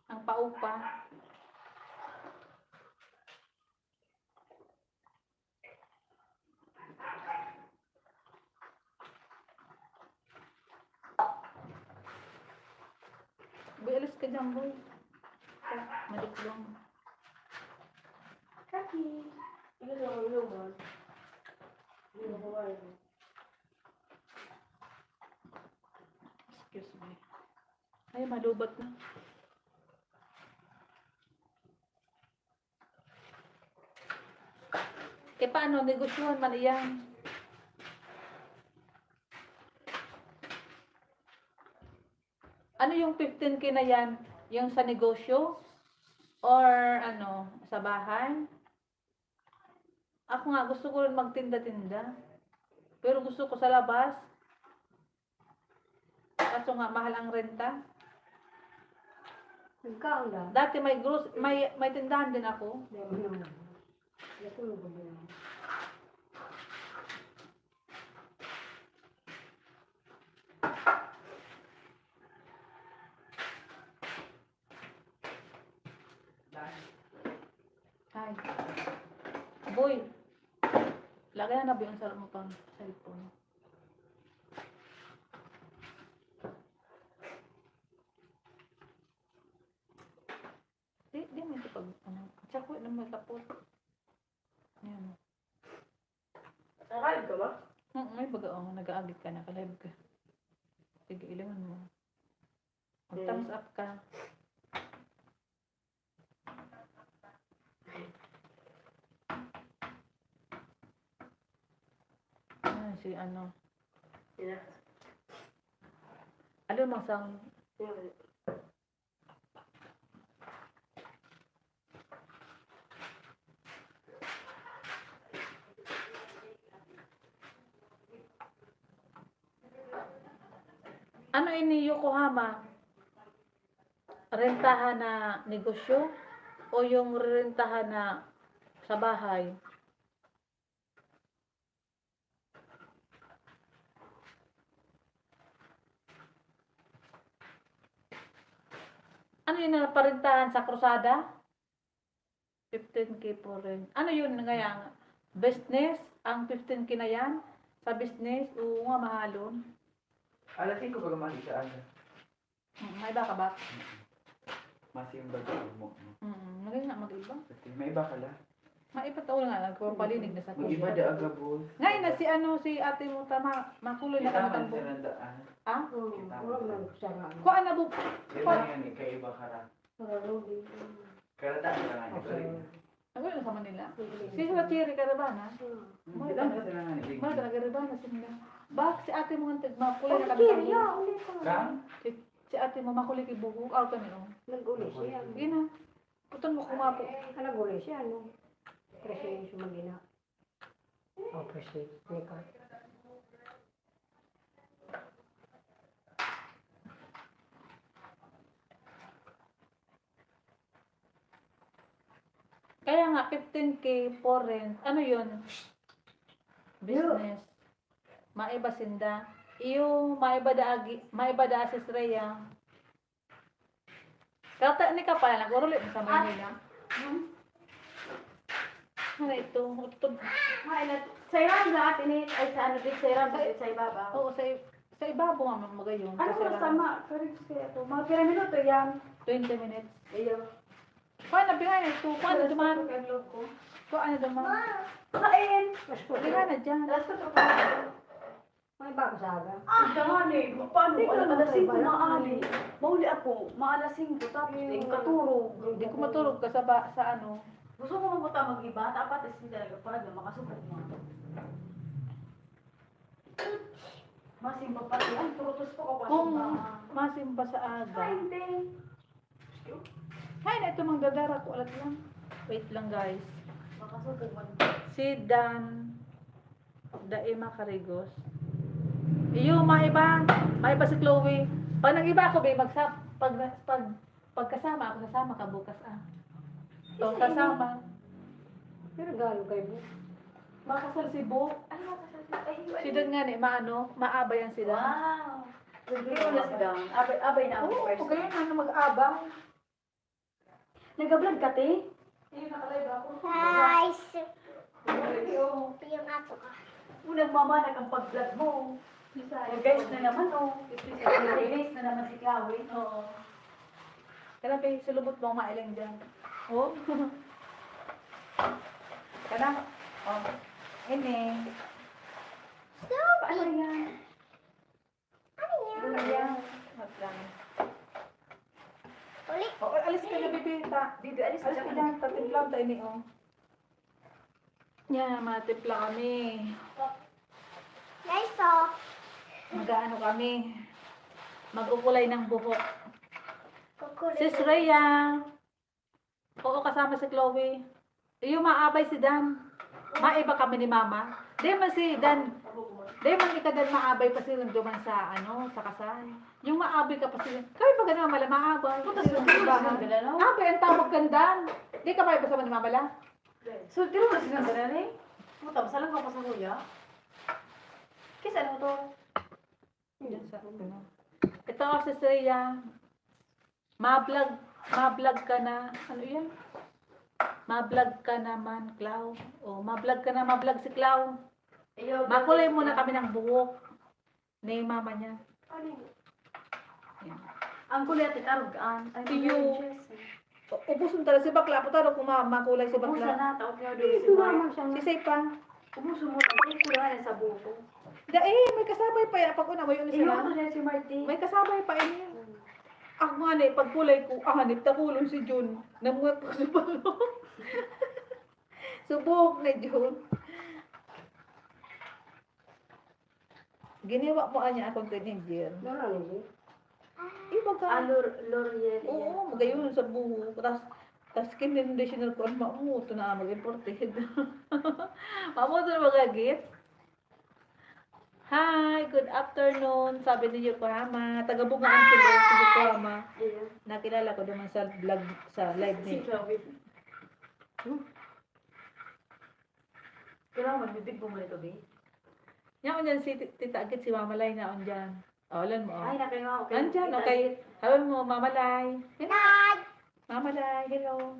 S1: ang paupa. Bialis ka dyan, boy. Madiklong.
S3: Kaki. Ito lang ang luman. Hindi na kumain.
S1: Excuse me. Ay, malubat na. Paano? Negosyohan man iyan. Ano yung 15K na yan? Yung sa negosyo? Or ano, sa bahay? Ako nga, gusto ko rin magtinda-tinda. Pero gusto ko sa labas. Kaso nga, mahal ang renta.
S3: Nagkaon lang.
S1: Dati may tindahan din ako.
S3: Natulog ba yun?
S1: Ay. Boy. Lagay na nabi ang sarap mo pang cellphone. Di mo ito pag, ano, tsako na may kapot. Ayan.
S3: Nakalive ka ba?
S1: May baga, nag-aagit ka, naka-live ka. Sige, ilangan mo. Mag-thumbs up ka. Si ano.
S3: Yeah.
S1: Ano mang sound?
S3: Yeah.
S1: Ano ini Yokohama? Rentahan na negosyo? O yung rentahan na sa bahay? Ano yun na parentahan sa krusada? 15K po rin. Ano yun nga business? Ang 15K na yan? Sa business? Oo nga, mahalon.
S2: Alasin ko baga mali sa ano.
S1: May iba ka ba?
S2: Masim ba mo?
S1: Maganda nga mag-iba.
S2: May iba ka la.
S1: May iba taon nga, nagpapalinig na sa
S2: Mag iba da agabos.
S1: Ngayon na si ate mo tama, makuloy na
S2: Kita man
S1: kamatang
S2: sa nandaan.
S1: Ah?
S3: Wala lang siya nga.
S1: Ko ana bu.
S2: Di ba yan eh, kay iba ka ra.
S3: Marunong.
S2: Karata ka nga ni.
S1: Ano yun sa Manila? Si Watiri Karabana.
S2: Di ba na sila nga ni.
S1: Mga Karabana sila. Bak si ate mo nga makuloy na kamatang buhok.
S2: Kang?
S1: Si ate mo makuloy kay buhok. Aw kami oh.
S3: Nag-uli siya.
S1: Gina. Puton mo kumapo.
S3: Kalagulay siya, ano? Presyo yung sumagina. Oh, presyo. Nika.
S1: Kaya nga, 15K for rent. Ano yun? Business. Maiba sinda. Iyo, maiba da asis Rhea. Kata ni ka pala, nag-urulit sa Manila. Ano ito? Utod.
S3: Sa iran na atin eh, ay sa ano din, sa iran sa ibabaw.
S1: Oo, sa ibabaw nga magayon.
S3: Ano
S1: Kasi
S3: ba sama? Correct kaya to. Mga pira minuto yan.
S1: 20 minutes.
S3: Iyo.
S1: Paano bigay na ito? Paano duman?
S3: Ang loob ko.
S1: Paano duman?
S3: Kain! Mas ko.
S1: Bigay na dyan.
S3: Alas ko to. May bago sa aga.
S4: Gani, paano?
S3: Hindi ko
S4: Alas
S3: naman
S4: 5
S3: tayo
S4: maali. Mauli ako, maalas 5, tapos yung katuro.
S1: Hindi ko matulog ka sa ano.
S4: Gusto ko mabuta mag-iba, dapat is hindi talaga para na makasubok mo. Masimba pati, ang turutos po ako.
S1: Kung masimba sa aga.
S4: Hindi.
S1: Hay na ito mang dadara ko. Alat lang. Wait lang guys.
S4: Makasubok man.
S1: Si Dan Daima Carigos. Iyo, maiba si Chloe. Pag nag-iba ako, pagkasama ako, kasama ka bukas O, kasama.
S3: Pero galo kayo mo.
S1: Makasal si Bo.
S4: Ano ka sa
S1: Si Dan nga ni, maaba yan si Dan.
S4: Wow. Pero na si Dan. Abay na ako
S1: Oo,
S4: first.
S1: kaya nga mag-abang.
S4: Nag-vlog ka, te?
S1: Iyo, nakalive ako.
S5: Guys,
S1: Oo.
S5: yung aso ka.
S4: Unang mamanag ang pag-vlog mo. Guys na naman, oh. Guys na naman si Chloe.
S1: Oo. Kaya sulubot mo ang mailang dyan. Oh. Kaya, oh. Ini.
S5: Stop!
S4: Ano yan?
S1: Ano yan? Wag lang.
S5: Uli.
S1: Oh, alis ka na, bibita.
S4: Bibi, alis
S1: Alis ka na, tatimpla tayo ni, oh. Yan, matimpla kami.
S5: Guys, so,
S1: Mag-ano kami. Magkukulay ng buhok.
S5: kukulit.
S1: Sis Rhea. Oo, kasama si Chloe. Yung maabay si Dan. Maiba kami ni Mama. Di man si Dan. Di man ika Dan maabay pa sila duman sa sa kasal. Yung maabay ka pa sila. Kaya pa ganun mala maabay.
S4: Putas na silang dala, no?
S1: Abay ang tawag kan Dan. Di ka ba iba sa ni Mama la?
S4: So, tiro na silang dala, eh. Puta, masalang ka pa sa kuya. Kisa ano to?
S1: Yan sa ito si Rhea. Ma-vlog ka na. Ano yan? Ma-vlog ka naman, Clau. O, ma-vlog ka na, ma-vlog si Clau. Makulay muna kami ng buhok ni mama niya. Yan.
S4: Ang kulit at arugaan. Ay,
S1: Iyo. Ubusun talaga si Bakla. Puta na kung makulay si
S4: Ubusan
S1: Bakla.
S4: na, taot nga doon si
S3: Ito naman
S4: Mark.
S3: siya.
S1: Si Seipa.
S4: Ubusan mo, ang kulangan sa buko.
S1: May kasabay pa yan. Pag una mo yun
S4: Iyo,
S1: sila.
S4: ito dyan si Marty.
S1: May kasabay pa yan. Ako nga ni, pag kulay ko, hanip, takulong si Jun. Namuhat ko si Palo. Subok na Jun. Ginawa mo anya akong teenager.
S3: Dara ni.
S1: Iba ka.
S4: L'Oreal.
S1: Oo, magayon sa buhok. Tapos kinendisyoner ko, mamuto na mag-imported. Mamuto na mag-gift. Hi, good afternoon. Sabi ni Yokohama. Taga-bungaan sila si Yokohama.
S4: Iyo.
S1: Nakilala ko naman sa vlog, sa live
S4: Si
S1: ni.
S4: Chloe. Kailangan magbibig mo muna ito, be.
S1: Yan dyan si Tita Agit, si Mamalay na on dyan. O, alam mo.
S4: Ay, nakinga ako.
S1: Nandyan, okay. Alam mo, Mamalay.
S5: Dad!
S1: Mamalay, hello.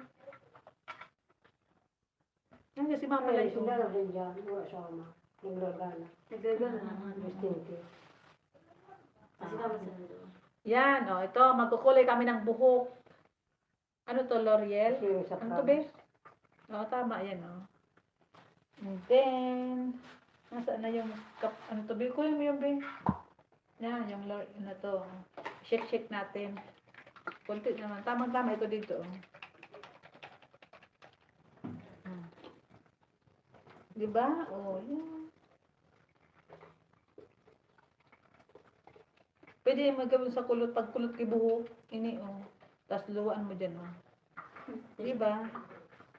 S1: Nandyan si Mamalay.
S3: Ay, sila na din dyan. Wala siya ama. Naglagana.
S4: Nagagano naman.
S3: Distinti.
S4: Kasi naman sa nando.
S1: Yan, o. Ito, magkukulay kami ng buhok. Ano to, L'Oreal?
S3: Kasi yung sa
S1: Ano to, be? Oo, tama yan, o. And then, nasaan na yung, ano to, be? Kuya mo yung, be? Yan, yung, ano to. Shake natin. Kunti naman. Tamang-tama ito dito, o. Diba? O, yan. Pwede mo gawin sa kulot, pag kulot kay buhok, ini, o. Tapos luwaan mo dyan, o. Di ba?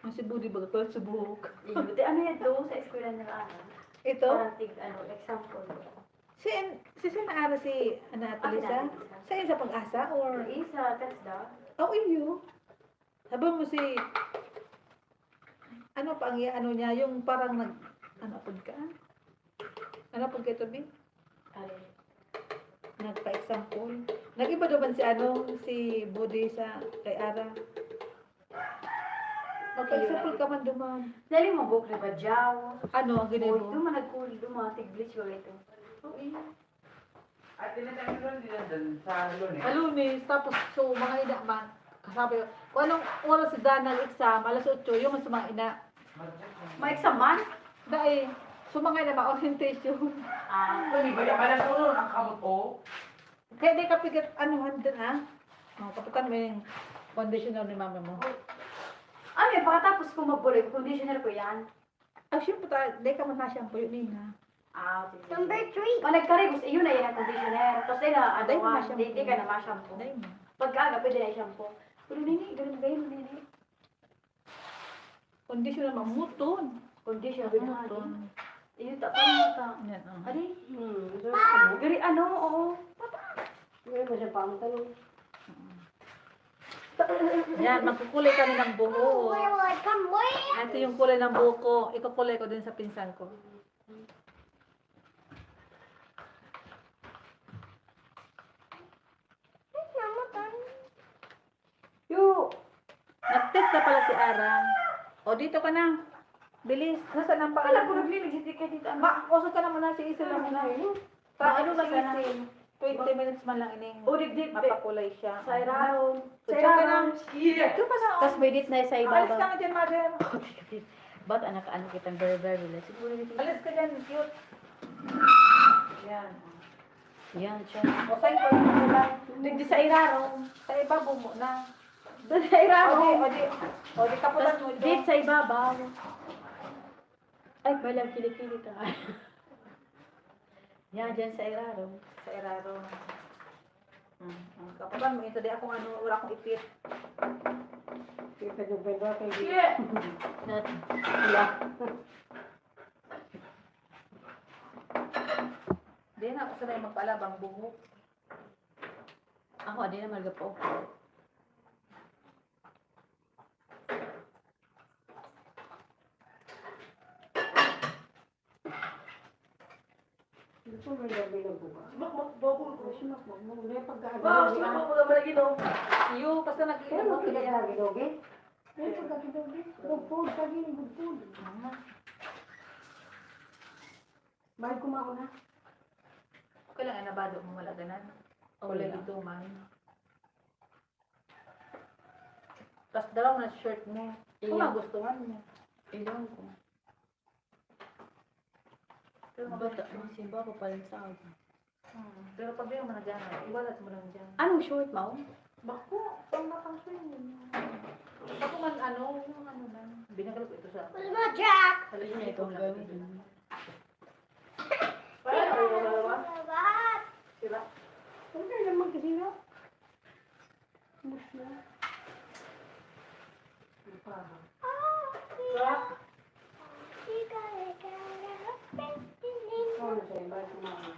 S1: Ang si Budi baga ko sa buhok.
S4: Buti ano yan doon sa eskwela nila ano?
S1: Ito,
S4: Parang example.
S1: si Sina Ara si Ana Atalisa. Sa isa pag-asa or
S4: Isa, TESDA.
S1: oh iyo. Sabi mo si ano pa ang ano niya yung parang nag ano pud ka? Ano pud ka ito, Bi?
S4: Ay,
S1: Nagpa-example. Nag-iba daw ba si ano si Budi sa kay Ara? Magpa-example ka man duman.
S4: dali mo book na ba jaw?
S1: Ano ang
S4: Oh,
S1: ginebo?
S4: doon man nagkuli, doon mga tig-bleach ko ito.
S1: Oh iyo.
S2: At tinatawag ko nila dun sa Lunes.
S1: Alunis, tapos so mga ina man, kasabi ko, kung anong oras si Dan nag-exam, alas 8, yung mas mga ina.
S4: May exam man?
S1: Dahil, so mga ina ba, orientation.
S2: Hindi ba naman ang ulo ng kamot ko?
S1: Kaya di ka pigat, ano, handin ha? Kapukan mo yung conditioner ni mama mo.
S4: Ano yan, pagkatapos ko magbuloy, conditioner ko yan.
S1: Ang syempre, di ka man na-shampoo yun, Nina.
S4: Sige.
S5: Number 3.
S4: Pag nagkaribos, yun na yan ang conditioner. Tapos din na,
S1: Dahil
S4: ano,
S1: ma-shampoo.
S4: di ka na ma-shampoo.
S1: Dahil mo.
S4: Pagkaga, pwede na i-shampoo. Pero nini, ganun gayon, nini.
S1: Conditioner, mamuton.
S4: Conditioner,
S1: Mamuton.
S4: Ayun, tapos ta.
S1: Yan, oh.
S4: Adi,
S3: Gusto mo?
S4: gari ano, oo.
S3: Ngayon mo siya pangtanong.
S1: Yan, magkukulay kami ng buhok.
S5: Come away.
S1: Ito yung kulay ng buhok ko. Ikukulay ko din sa pinsan ko.
S4: Yo,
S1: Nag-test na pala si Ara. O, dito ka na. Bilis. Nasaan ang
S4: alam ko
S1: paalam?
S4: naglilig, hindi ka dito. Ano?
S1: Usog ka naman na si Isil lang muna. Paano ba si
S4: Sana.
S1: Isil? 20 minutes man lang ining
S4: O, digdig,
S1: mapakulay siya.
S4: sa iraon. Sa
S1: Diyan ka na.
S4: iraon.
S1: Diyan ka na.
S4: Tapos may dit na sa
S1: Alis
S4: ibabaw.
S1: ka na dyan, mother.
S4: Ba't anak ano kitang very relax? Siguro dito.
S1: Alis ka dyan, cute. Yan.
S4: Yan, siya.
S1: O, sa'yo ko yung kulay.
S4: Digdi sa iraon.
S1: Sa ibabaw mo na.
S4: Doon sa iraon.
S1: O, di kaputan mo
S4: Tapos
S1: ito.
S4: dit sa ibabaw. Ay, balang kilikili ka. Yan, dyan sa iraon.
S1: Sa iraro. Kaputan mo ito. Di akong ano, wala akong ipit.
S3: Kita yung pwede kay Gigi.
S4: Wala.
S1: Di na ako sanay magpalabang buhok.
S4: Ako, di na malgapo.
S3: Gusto mo yung gabi na buka.
S1: Bakul ko.
S3: Simak mo. Muna pagkaano.
S1: mo na pala gito. Iyo, basta
S3: Kaya
S1: nag-inom
S3: mo
S1: mo.
S3: kaya lagi doge? Kaya pagkakidoge. Bugpud. Lagi ni bugpud. Bakit kumako na?
S1: Okay lang, nabado mo wala ganan. Kulay dito man. Tapos dalaw na shirt mo. Kung
S4: Iya.
S1: nagustuhan mo.
S4: Ilang ko.
S1: Pero
S4: Bata,
S1: maganda.
S4: magsimba ko pa rin sa akin.
S1: Pero pag di mo na dyan, iwalat mo lang dyan.
S4: Anong short mo?
S1: Bako, pang nakang-swing. Bako man ano, yung ano lang. Binagal ko ito sa...
S5: Where's my Jack?
S1: Sa
S4: Ayun,
S1: linya
S4: ito
S1: ko
S4: ang
S1: lang.
S4: gawin.
S1: Parang ano yung dalawa?
S5: What?
S1: Diba?
S3: Ano naman kasi na? Mus na. Parang.
S5: Oh,
S1: Diba?
S5: you gotta get up.
S3: Ano sa'yo? Bakit kumako?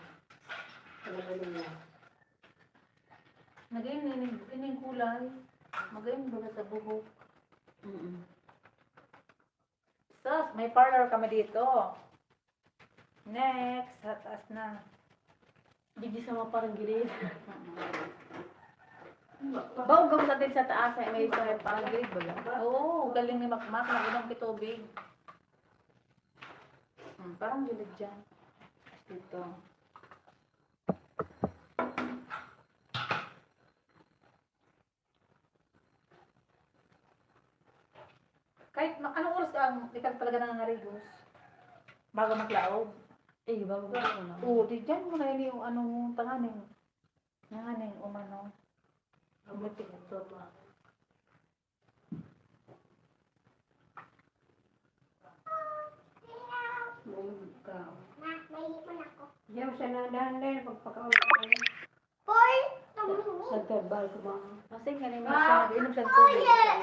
S3: Ano galing niya?
S1: Nagayon ining kulay. Magayon ba sa buhok? Sus, may parlor kami dito. Next, sa taas na.
S4: Hindi sa mga parang gilid. Baog gawin sa atin sa taas ay may isa parang gilid ba?
S1: Oo, galing ni Makmak. Nag-inom kitubig. Parang gilid dyan. Tapos dito. Kahit anong oras ka ikaw talaga nangangarigos? Bago maglaog.
S4: Eh, bago ko na.
S1: Oo, di dyan mo na yun yung anong tanganing. Nanganing umano. Umutik ito ba?
S3: Mayroon ka.
S5: Nah, naiipon ako.
S3: Diyan mo siya na dahan-dahan pagpakaula ka kayo.
S5: Boy,
S3: Sa terbal kumako.
S4: Kasi nga naman
S1: Siya
S4: siya.
S1: nag-inom siya ng tubig. Ayan.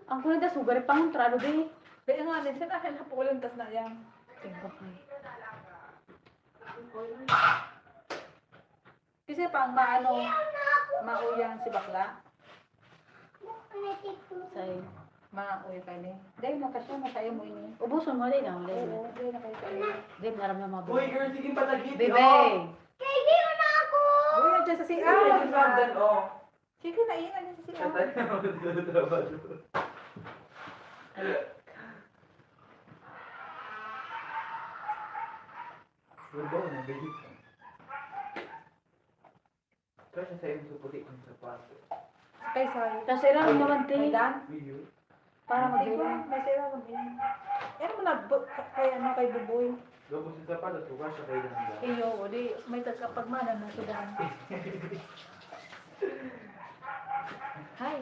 S4: Ang kulit na sugar, pangontra, ano ba eh?
S1: Kaya nga, din siya na pulang tas na yan.
S4: Tingko kay.
S1: Kasi pang maano, mauyang si bakla.
S4: Say.
S1: Mauy ka ni. Dahil na kasi masaya mo ini.
S4: Ubuson mo din ang lay.
S1: Oo, dahil na kayo kayo.
S4: Dave, naramdaman mo.
S2: Uy, girl, sige patagit.
S4: Bebe!
S5: Kaya na ako.
S1: Uy, nandiyan sa CR.
S2: Ah, dan, oh.
S1: Sige, naiingan niya sa CR.
S2: Katay na ako sa trabaho. Sure ba, nabigit ka? Kasi sa iyo sa puti ng sapato.
S1: Kay Sai.
S4: Kasi lang naman
S1: May
S4: te.
S1: dan.
S2: Video.
S4: Para
S1: Hindi ko,
S4: mag-iwan.
S1: may sira mo din. Yan mo na, kay ano, kay Buboy.
S2: Gabos sa sapato, tuwa siya kayo ng daan.
S1: Iyo, o di, may tagkapagmana na sudan. Hi,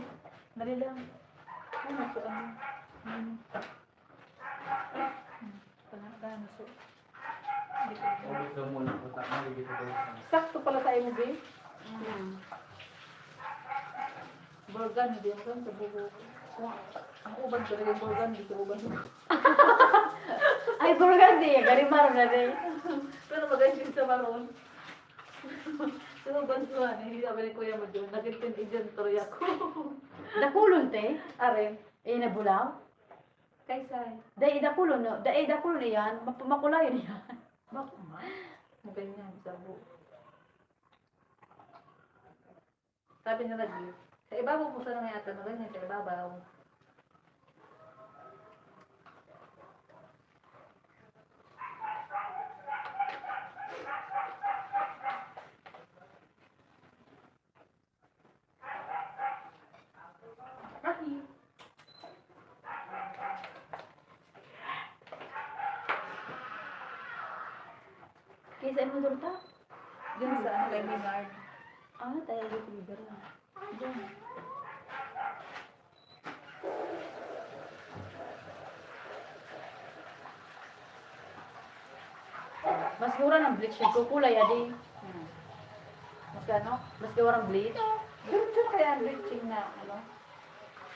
S1: dali lang. Ano, so ano? Panagana, so. Hindi ko.
S2: Gabos sa muna ko, nalibig sa kayo.
S1: Sakto pala sa imo, babe.
S4: Mm.
S1: Burgan, hindi mo sa bubo. Ang uban ko rin, burgan, hindi ko uban.
S4: Ay, burgundy. Garimar na din.
S1: Pero magaling din sa maroon. Pero bantuan, hindi sabi ni Kuya mo doon. Nakitin iyan, tuloy ako.
S4: Dakulon te.
S1: Are,
S4: Eh, nabulaw.
S1: kaysa,
S4: Dahil dakulon no. Dahil dakulon na yan. Makulayo na yan.
S1: bako ma? Ganyan, sa buo. Sabi niya lagi, sa ibabaw po sa nang yata, ganyan sa ibabaw. Ay.
S4: Kaysa ano doon ta?
S1: Diyan sa ano kay Maynard.
S4: Ano tayo dito libera? Diyan. Mas mura ng bleach yun. Kukulay adi.
S1: Mas ano?
S4: Mas mura ng bleach.
S1: Diyan kaya ang bleaching na, ano,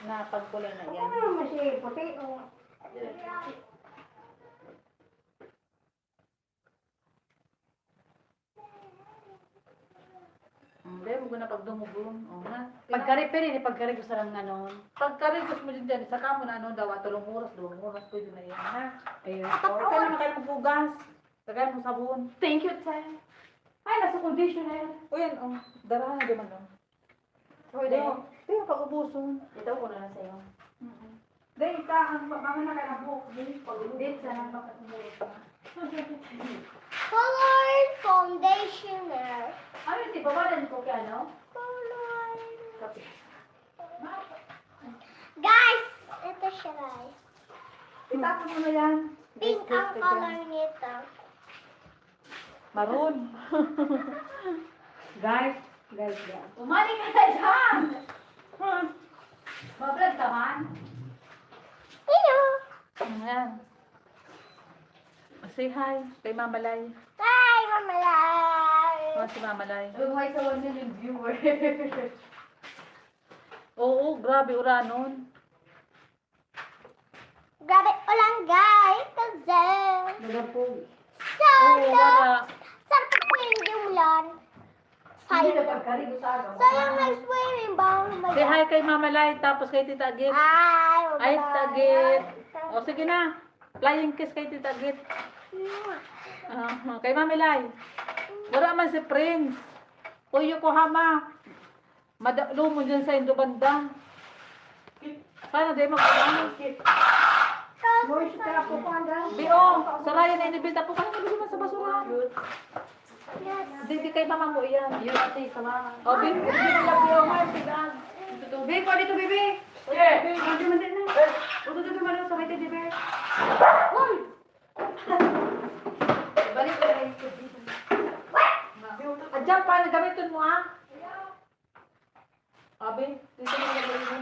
S1: na pagkulay na yan.
S3: Ano naman si puti o
S1: Dahil mo na pagdumugon. O nga.
S4: Pagka-repair ni pagka gusto lang ano.
S1: Pagka-request mo din dyan, saka mo na ano daw, 2 oras, pwede na yan, ha?
S4: Ayun.
S1: O, ikaw naman kayo magbugas. Tagay mo sabon.
S4: Thank you, Tay. Ay, nasa conditioner.
S1: O yan, o, darahan na naman, o.
S4: Hoy,
S1: Dahil,
S4: Day.
S1: dahil pag-ubuson.
S4: Ito ko na lang sa'yo.
S1: Dahil ka, ang mga na ka na buhok, dahil pag-ubit, sana makatumulit ka.
S5: Color foundationer.
S4: Ano yung tibawalan ko kaya, no?
S5: Color.
S4: Kape.
S5: Guys, ito siya guys.
S1: Itapon mo na yan.
S5: Pink
S1: Guys,
S5: ang
S1: guys,
S5: color
S1: guys.
S5: nito.
S1: Maroon.
S3: guys, guys, guys.
S4: Umali ka na dyan! Mablog ka man?
S5: Hello.
S1: Ayan. Say hi kay Mama Lai.
S5: Hi, Mama Lai.
S1: O, si Mama Lai.
S4: Lumay sa 1 million viewer.
S1: Oo, grabe uranon.
S5: Grabe ulan guys. Kasi.
S3: Nagapog.
S1: Oo, wala.
S5: Sarap po yung ulan.
S4: Hindi na
S5: Sayang.
S4: pagkari ko sa agaw.
S5: Sayang nag-swimming ba?
S1: Say hi kay Mama Lai, tapos kay Tita Git.
S5: Ay,
S1: Ay, Tagit. O, sige na. Flying kiss kay Tita Git. Kay Mami Lai. Wala man si Prince. O, Yokohama. Madalo mo dyan sa Indo banda. Sana di magkakaman.
S3: Moist ka po pa hanggang.
S1: Bio, sarayan na inibita po. Kaya nabili mo sa basura. Di kay mama mo yan.
S4: Yun ate, sama.
S1: O, Bio, hindi mo lang Bio. May pigaan.
S4: Bebe, pwede to, bebe.
S1: Yeah.
S4: Pwede man din na. Uto to man sa kay bebe. Balik ko na yung dito.
S1: Adyan pa, nagamitin mo ha. Abi, dito mo nilagay mo.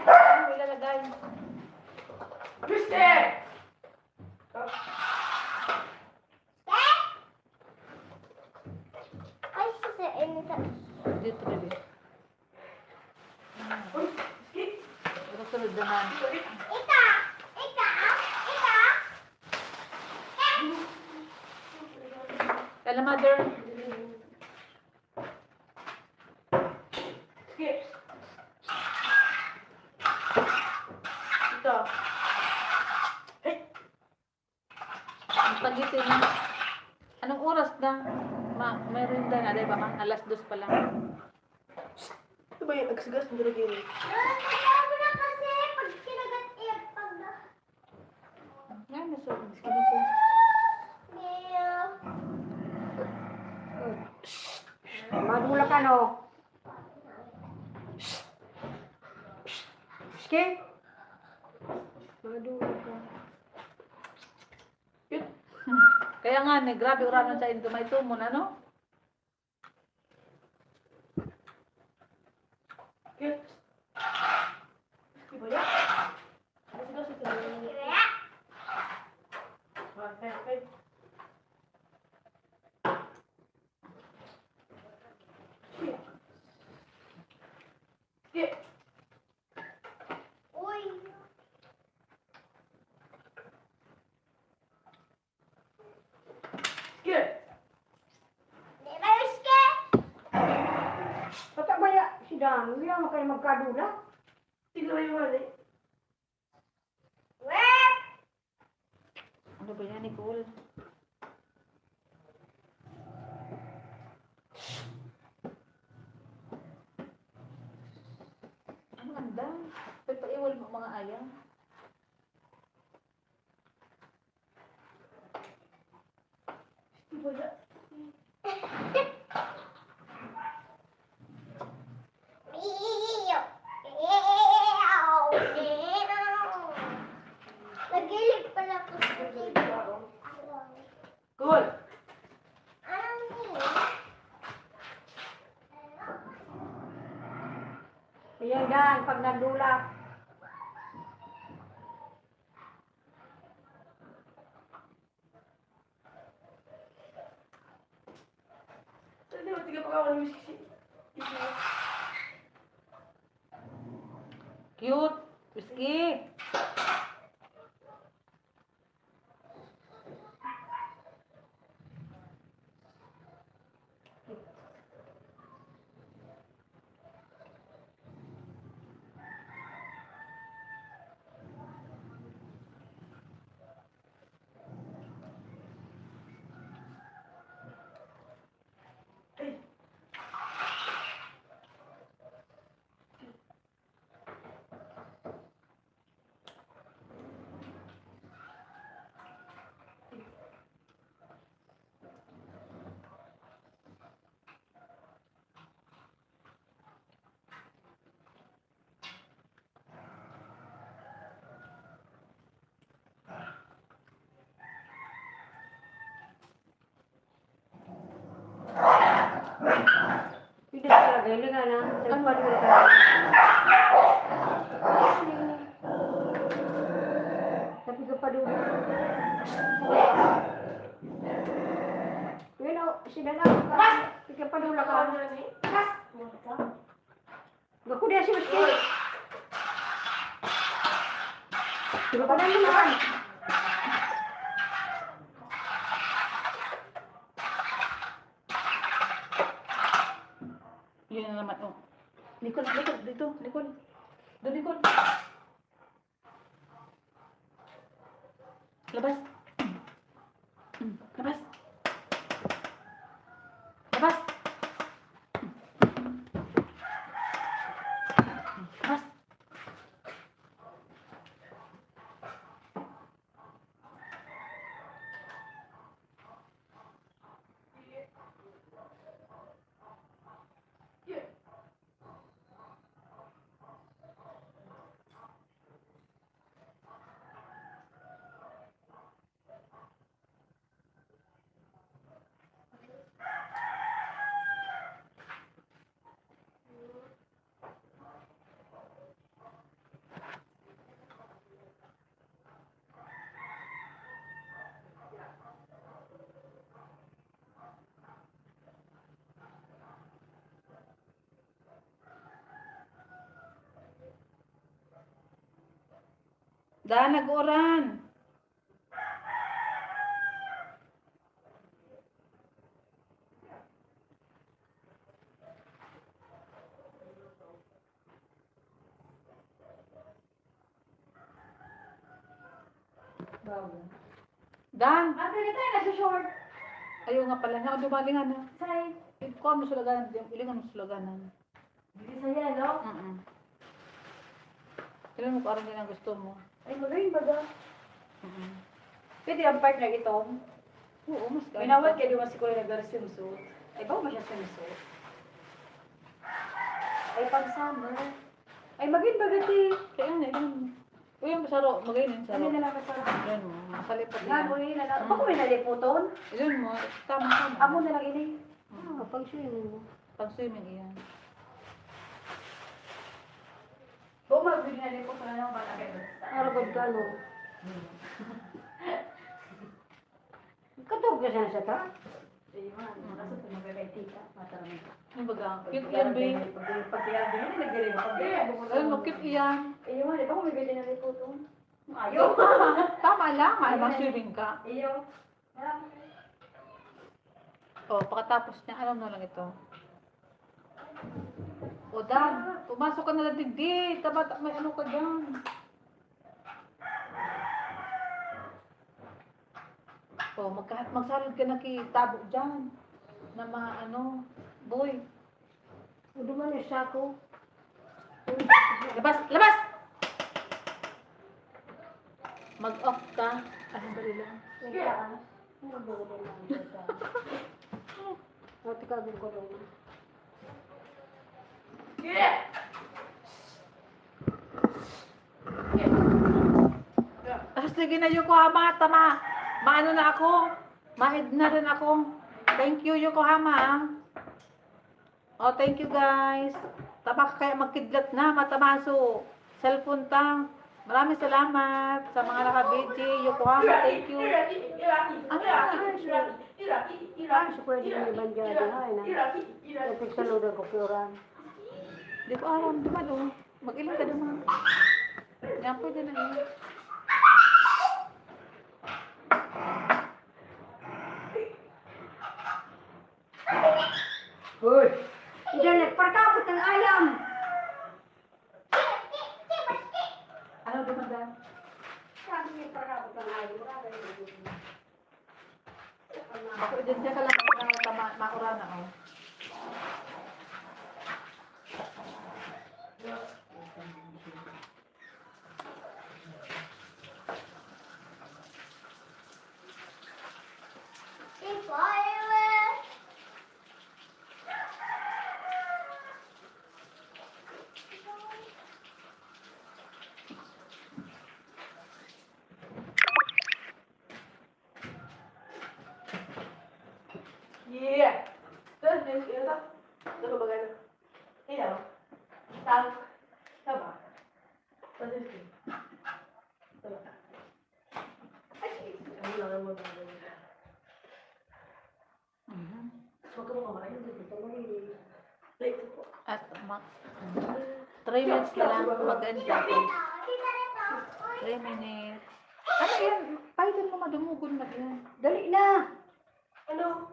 S1: Ano mo ilalagay?
S2: Mister!
S5: Ay, susuin ito.
S1: Dito, bebe. yan.
S5: Ika! Ika! Ika!
S1: Kala mother.
S4: Skip. Ito.
S1: Ang pagiti na. Anong oras na? Merinda na, di ba ma? Alas 2 pa lang.
S3: Ito ba yung agsagas ng dragin?
S5: Ayaw mo na kasi pag kinagat pag...
S1: Yan, nasa
S5: Yeah.
S3: Madula ka, no? Ski? Madula ka.
S1: Kaya nga, grabe uranon sa into may tumo na, no?
S4: Skip. Skip ba yan? Skip. Okay. Skip.
S5: Uy.
S4: Skip.
S5: Di ba yung ske?
S3: Bata ba ya? Si Dan, hindi naman kayo magkadula.
S4: Tignan mo yung wali.
S5: Wep!
S1: Ano ba yan, Nicole? Ano anda? Pagpaiwal mo mga ayang.
S4: Skip ba yan?
S5: Iyo. Ew. Ew. Nagilig pala ko sa table.
S4: Cool.
S5: Anong yun?
S3: Ayan, Dan, pag nagdula.
S4: Hindi mo tiga pa ng whiskey.
S1: Cute! Whiskey!
S3: Hindi talaga, hindi nga na. Nagpadula ka. Tapi ka padula. Yun o, sila na. Tapi ka padula ka. Gaku dia si Meski. Sudah pada ni makan.
S1: Yun na naman, oh. Nicole, dito, Nicole. Doon, Nicole. Labas. Labas. Labas. Labas. Dan, nag-uran. Dan,
S4: Ate, kita tayo nasa-short.
S1: ayaw nga pala na. Dumalingan na.
S4: Say,
S1: Kuha mo sulaganan. Ilingan mo sulaganan.
S4: hindi sa yelo.
S1: Ilan mo parang yan ang gusto mo.
S4: Ay, magaling ba daw? Pwede ang partner ito.
S1: Oo, mas gano'n.
S4: Minawag kayo mas ko yung nag-swimsuit. Ay, ba mo siya swimsuit? Ay, pang summer. Ay, maging bagati.
S1: Kaya nga, ilan mo. Uy, yung saro. Magayon yung saro.
S4: Ano na lang kasama?
S1: Ilan mo. Masalipot
S4: Nga,
S1: yan.
S4: mo na lang. Bako may naliputon.
S1: Ilan mo. Tama.
S4: Amo na lang ini.
S3: Ah, pag swimming mo.
S1: Pang swimming iyan.
S4: Bako magbili naliputon na lang ba na kayo?
S3: Aragod ka, no? Katog ka siya sa ta?
S4: Ayun, kaso kung magagay tita, mataramin ka.
S1: Ano baga? Cute iyan, babe.
S4: Pagkiyang din, nagdirin mo.
S1: Alam mo, cute iyan.
S4: Ayun, di ba kung may bili naliputon? Ayaw.
S1: Tama lang. Malamang swimming ka.
S4: Ayaw.
S1: O, pagkatapos niya, alam mo lang ito. O, Dan, pumasok ka na lang digdi. Taba, may ano ka dyan. O, magsalad ka na kitabo dyan. Na mga ano, boy.
S3: O duman yung sako.
S1: Labas! Labas! Mag-off ka. Ay, dali lang.
S3: Yung taas. Ano ba ko lang yung taas? O, tikagin ko lang.
S1: Ah, sige na, Yokohama. Tama. Maano na ako. Mahid na rin ako. Thank you, Yokohama. Oh, thank you, guys. Tama ka kaya magkidlat na, matamaso. Cellphone tang. Maraming salamat sa mga naka-BG. Yokohama, thank you.
S3: Ah, so pwede yung ibang dyan. Ay, na. Kapag sa lugar ko, puran.
S1: Di ko alam, di ba, no? Mag-ilang ka naman. Yan, pwede na yun.
S3: Hoy! Diyan, nagparkapot ng ayam!
S1: Ano, dumanda?
S3: Sabi niya, parkapot ng ayam.
S1: Ako, dyan ka lang. Makura na, oh.
S5: If I
S4: Yeah. Terus dia tak. Terus bagaimana? Iya. Tak. Sama. Terus itu.
S1: At, 3 minutes na lang. Mag-end ako. 3 minutes. Ano yan? Pailan mo madumugon na yan.
S3: Dali na!
S4: Ano?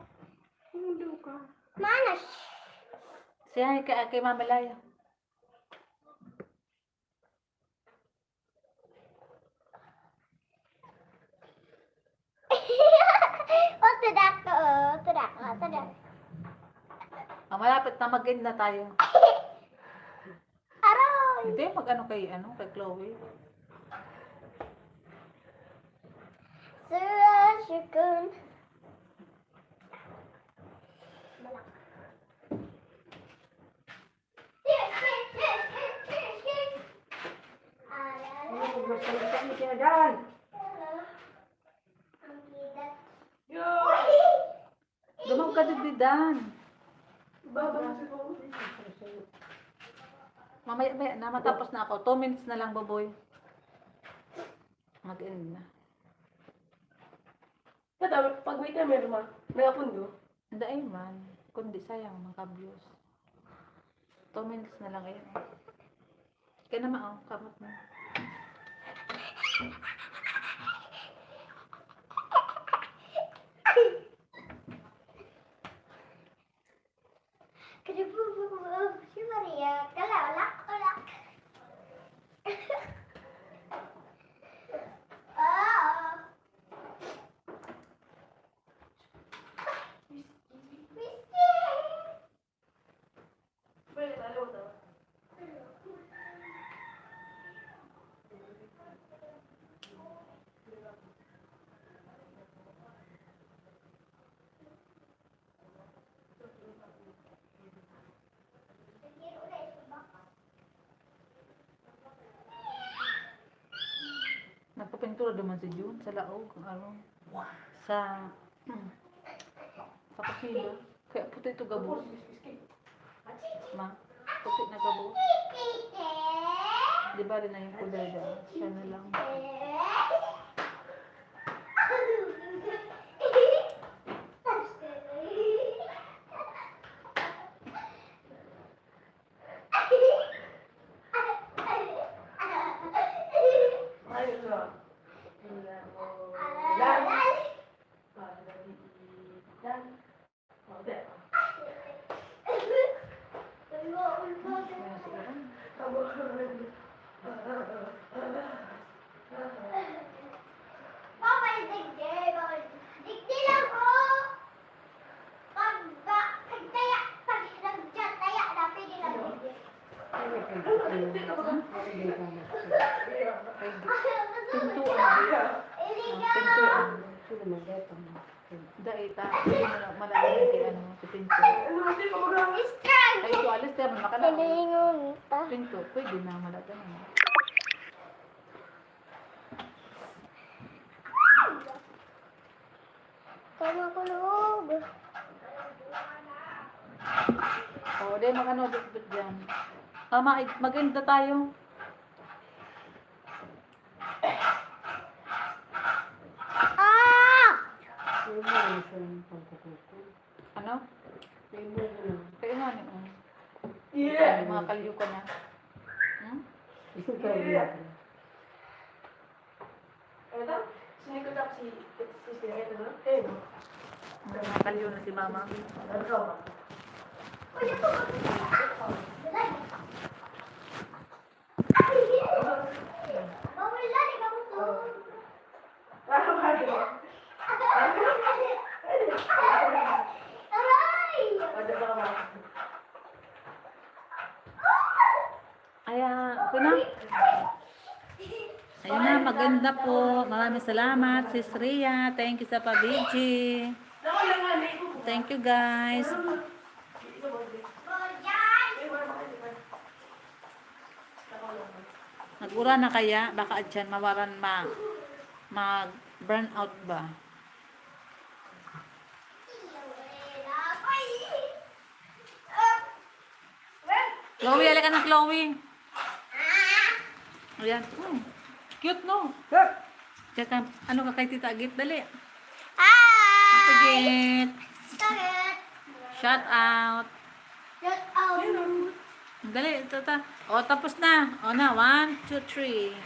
S3: Hindi ka.
S5: Manas.
S1: Siya kay Mama Laya.
S5: Oh, tadako. Tadako.
S1: Malapit na mag-end na tayo.
S5: Aroy.
S1: Hindi, mag-ano kay Chloe.
S5: Surashikun.
S3: Ano kung gusto mo siya dyan?
S4: Yo.
S1: Dumang ka digdidan.
S4: Baba siguro.
S1: Mamaya na, matapos na ako. 2 minutes na lang, baboy. Mag-end na.
S4: Kata pag may camera mo, nagapundo.
S1: Hindi ay man. Kundi sayang, mga views. 2 minutes na lang, ayan. Kaya naman, kamot mo.
S5: Kasi si Maria, kalalak, ulak. Ah. Whiskey.
S1: Nagpapintura naman si June sa laog. Ano? Sa... sa kusina. Kaya puti ito gabos. Ma, puti na gabos. Di ba rin na yung kulay dyan? Siya na lang. Kaya siguro.
S5: Mama, digdi. Digdi lang ko. Pag taya, pag nagtaya, dapat din lang digdi.
S1: Pintuan. Pintuan.
S3: Sino man dito?
S1: Daita. Malalagay kay ano, si pinto.
S5: Strong.
S1: Ay, ito alis tayo. Makala.
S5: Pilingon ta.
S1: Pinto. Pwede na malagay na.
S5: Tama ko loob.
S1: O, di mag-ano, dito dyan. Maganda tayo.
S5: Ah!
S3: Sino man siya yung pagkukuko?
S1: Ano?
S3: Sino man.
S1: Kaya nga ni Yeah! Mga kaliw ka na. Hmm?
S3: Ito tayo yan.
S1: Mga kaliw na si mama.
S5: Kuya ko. Bawal lang, ikaw mo. Aray!
S1: Ayan, ako na. Ayun na, maganda po. Maraming salamat, Sis Rhea. Thank you sa pabiji. Thank you, guys. Nag-ura na kaya? Baka dyan mawaran mag-burn out ba? Chloe, alika na, Chloe. Ayan. Cute, no? Tsaka, ano ka kay Tita Agit? Dali.
S5: Ah!
S1: Agit.
S5: Sakit.
S1: Shout out.
S5: Shout out.
S1: Dali, tata. O, tapos na. O na, 1, 2, 3.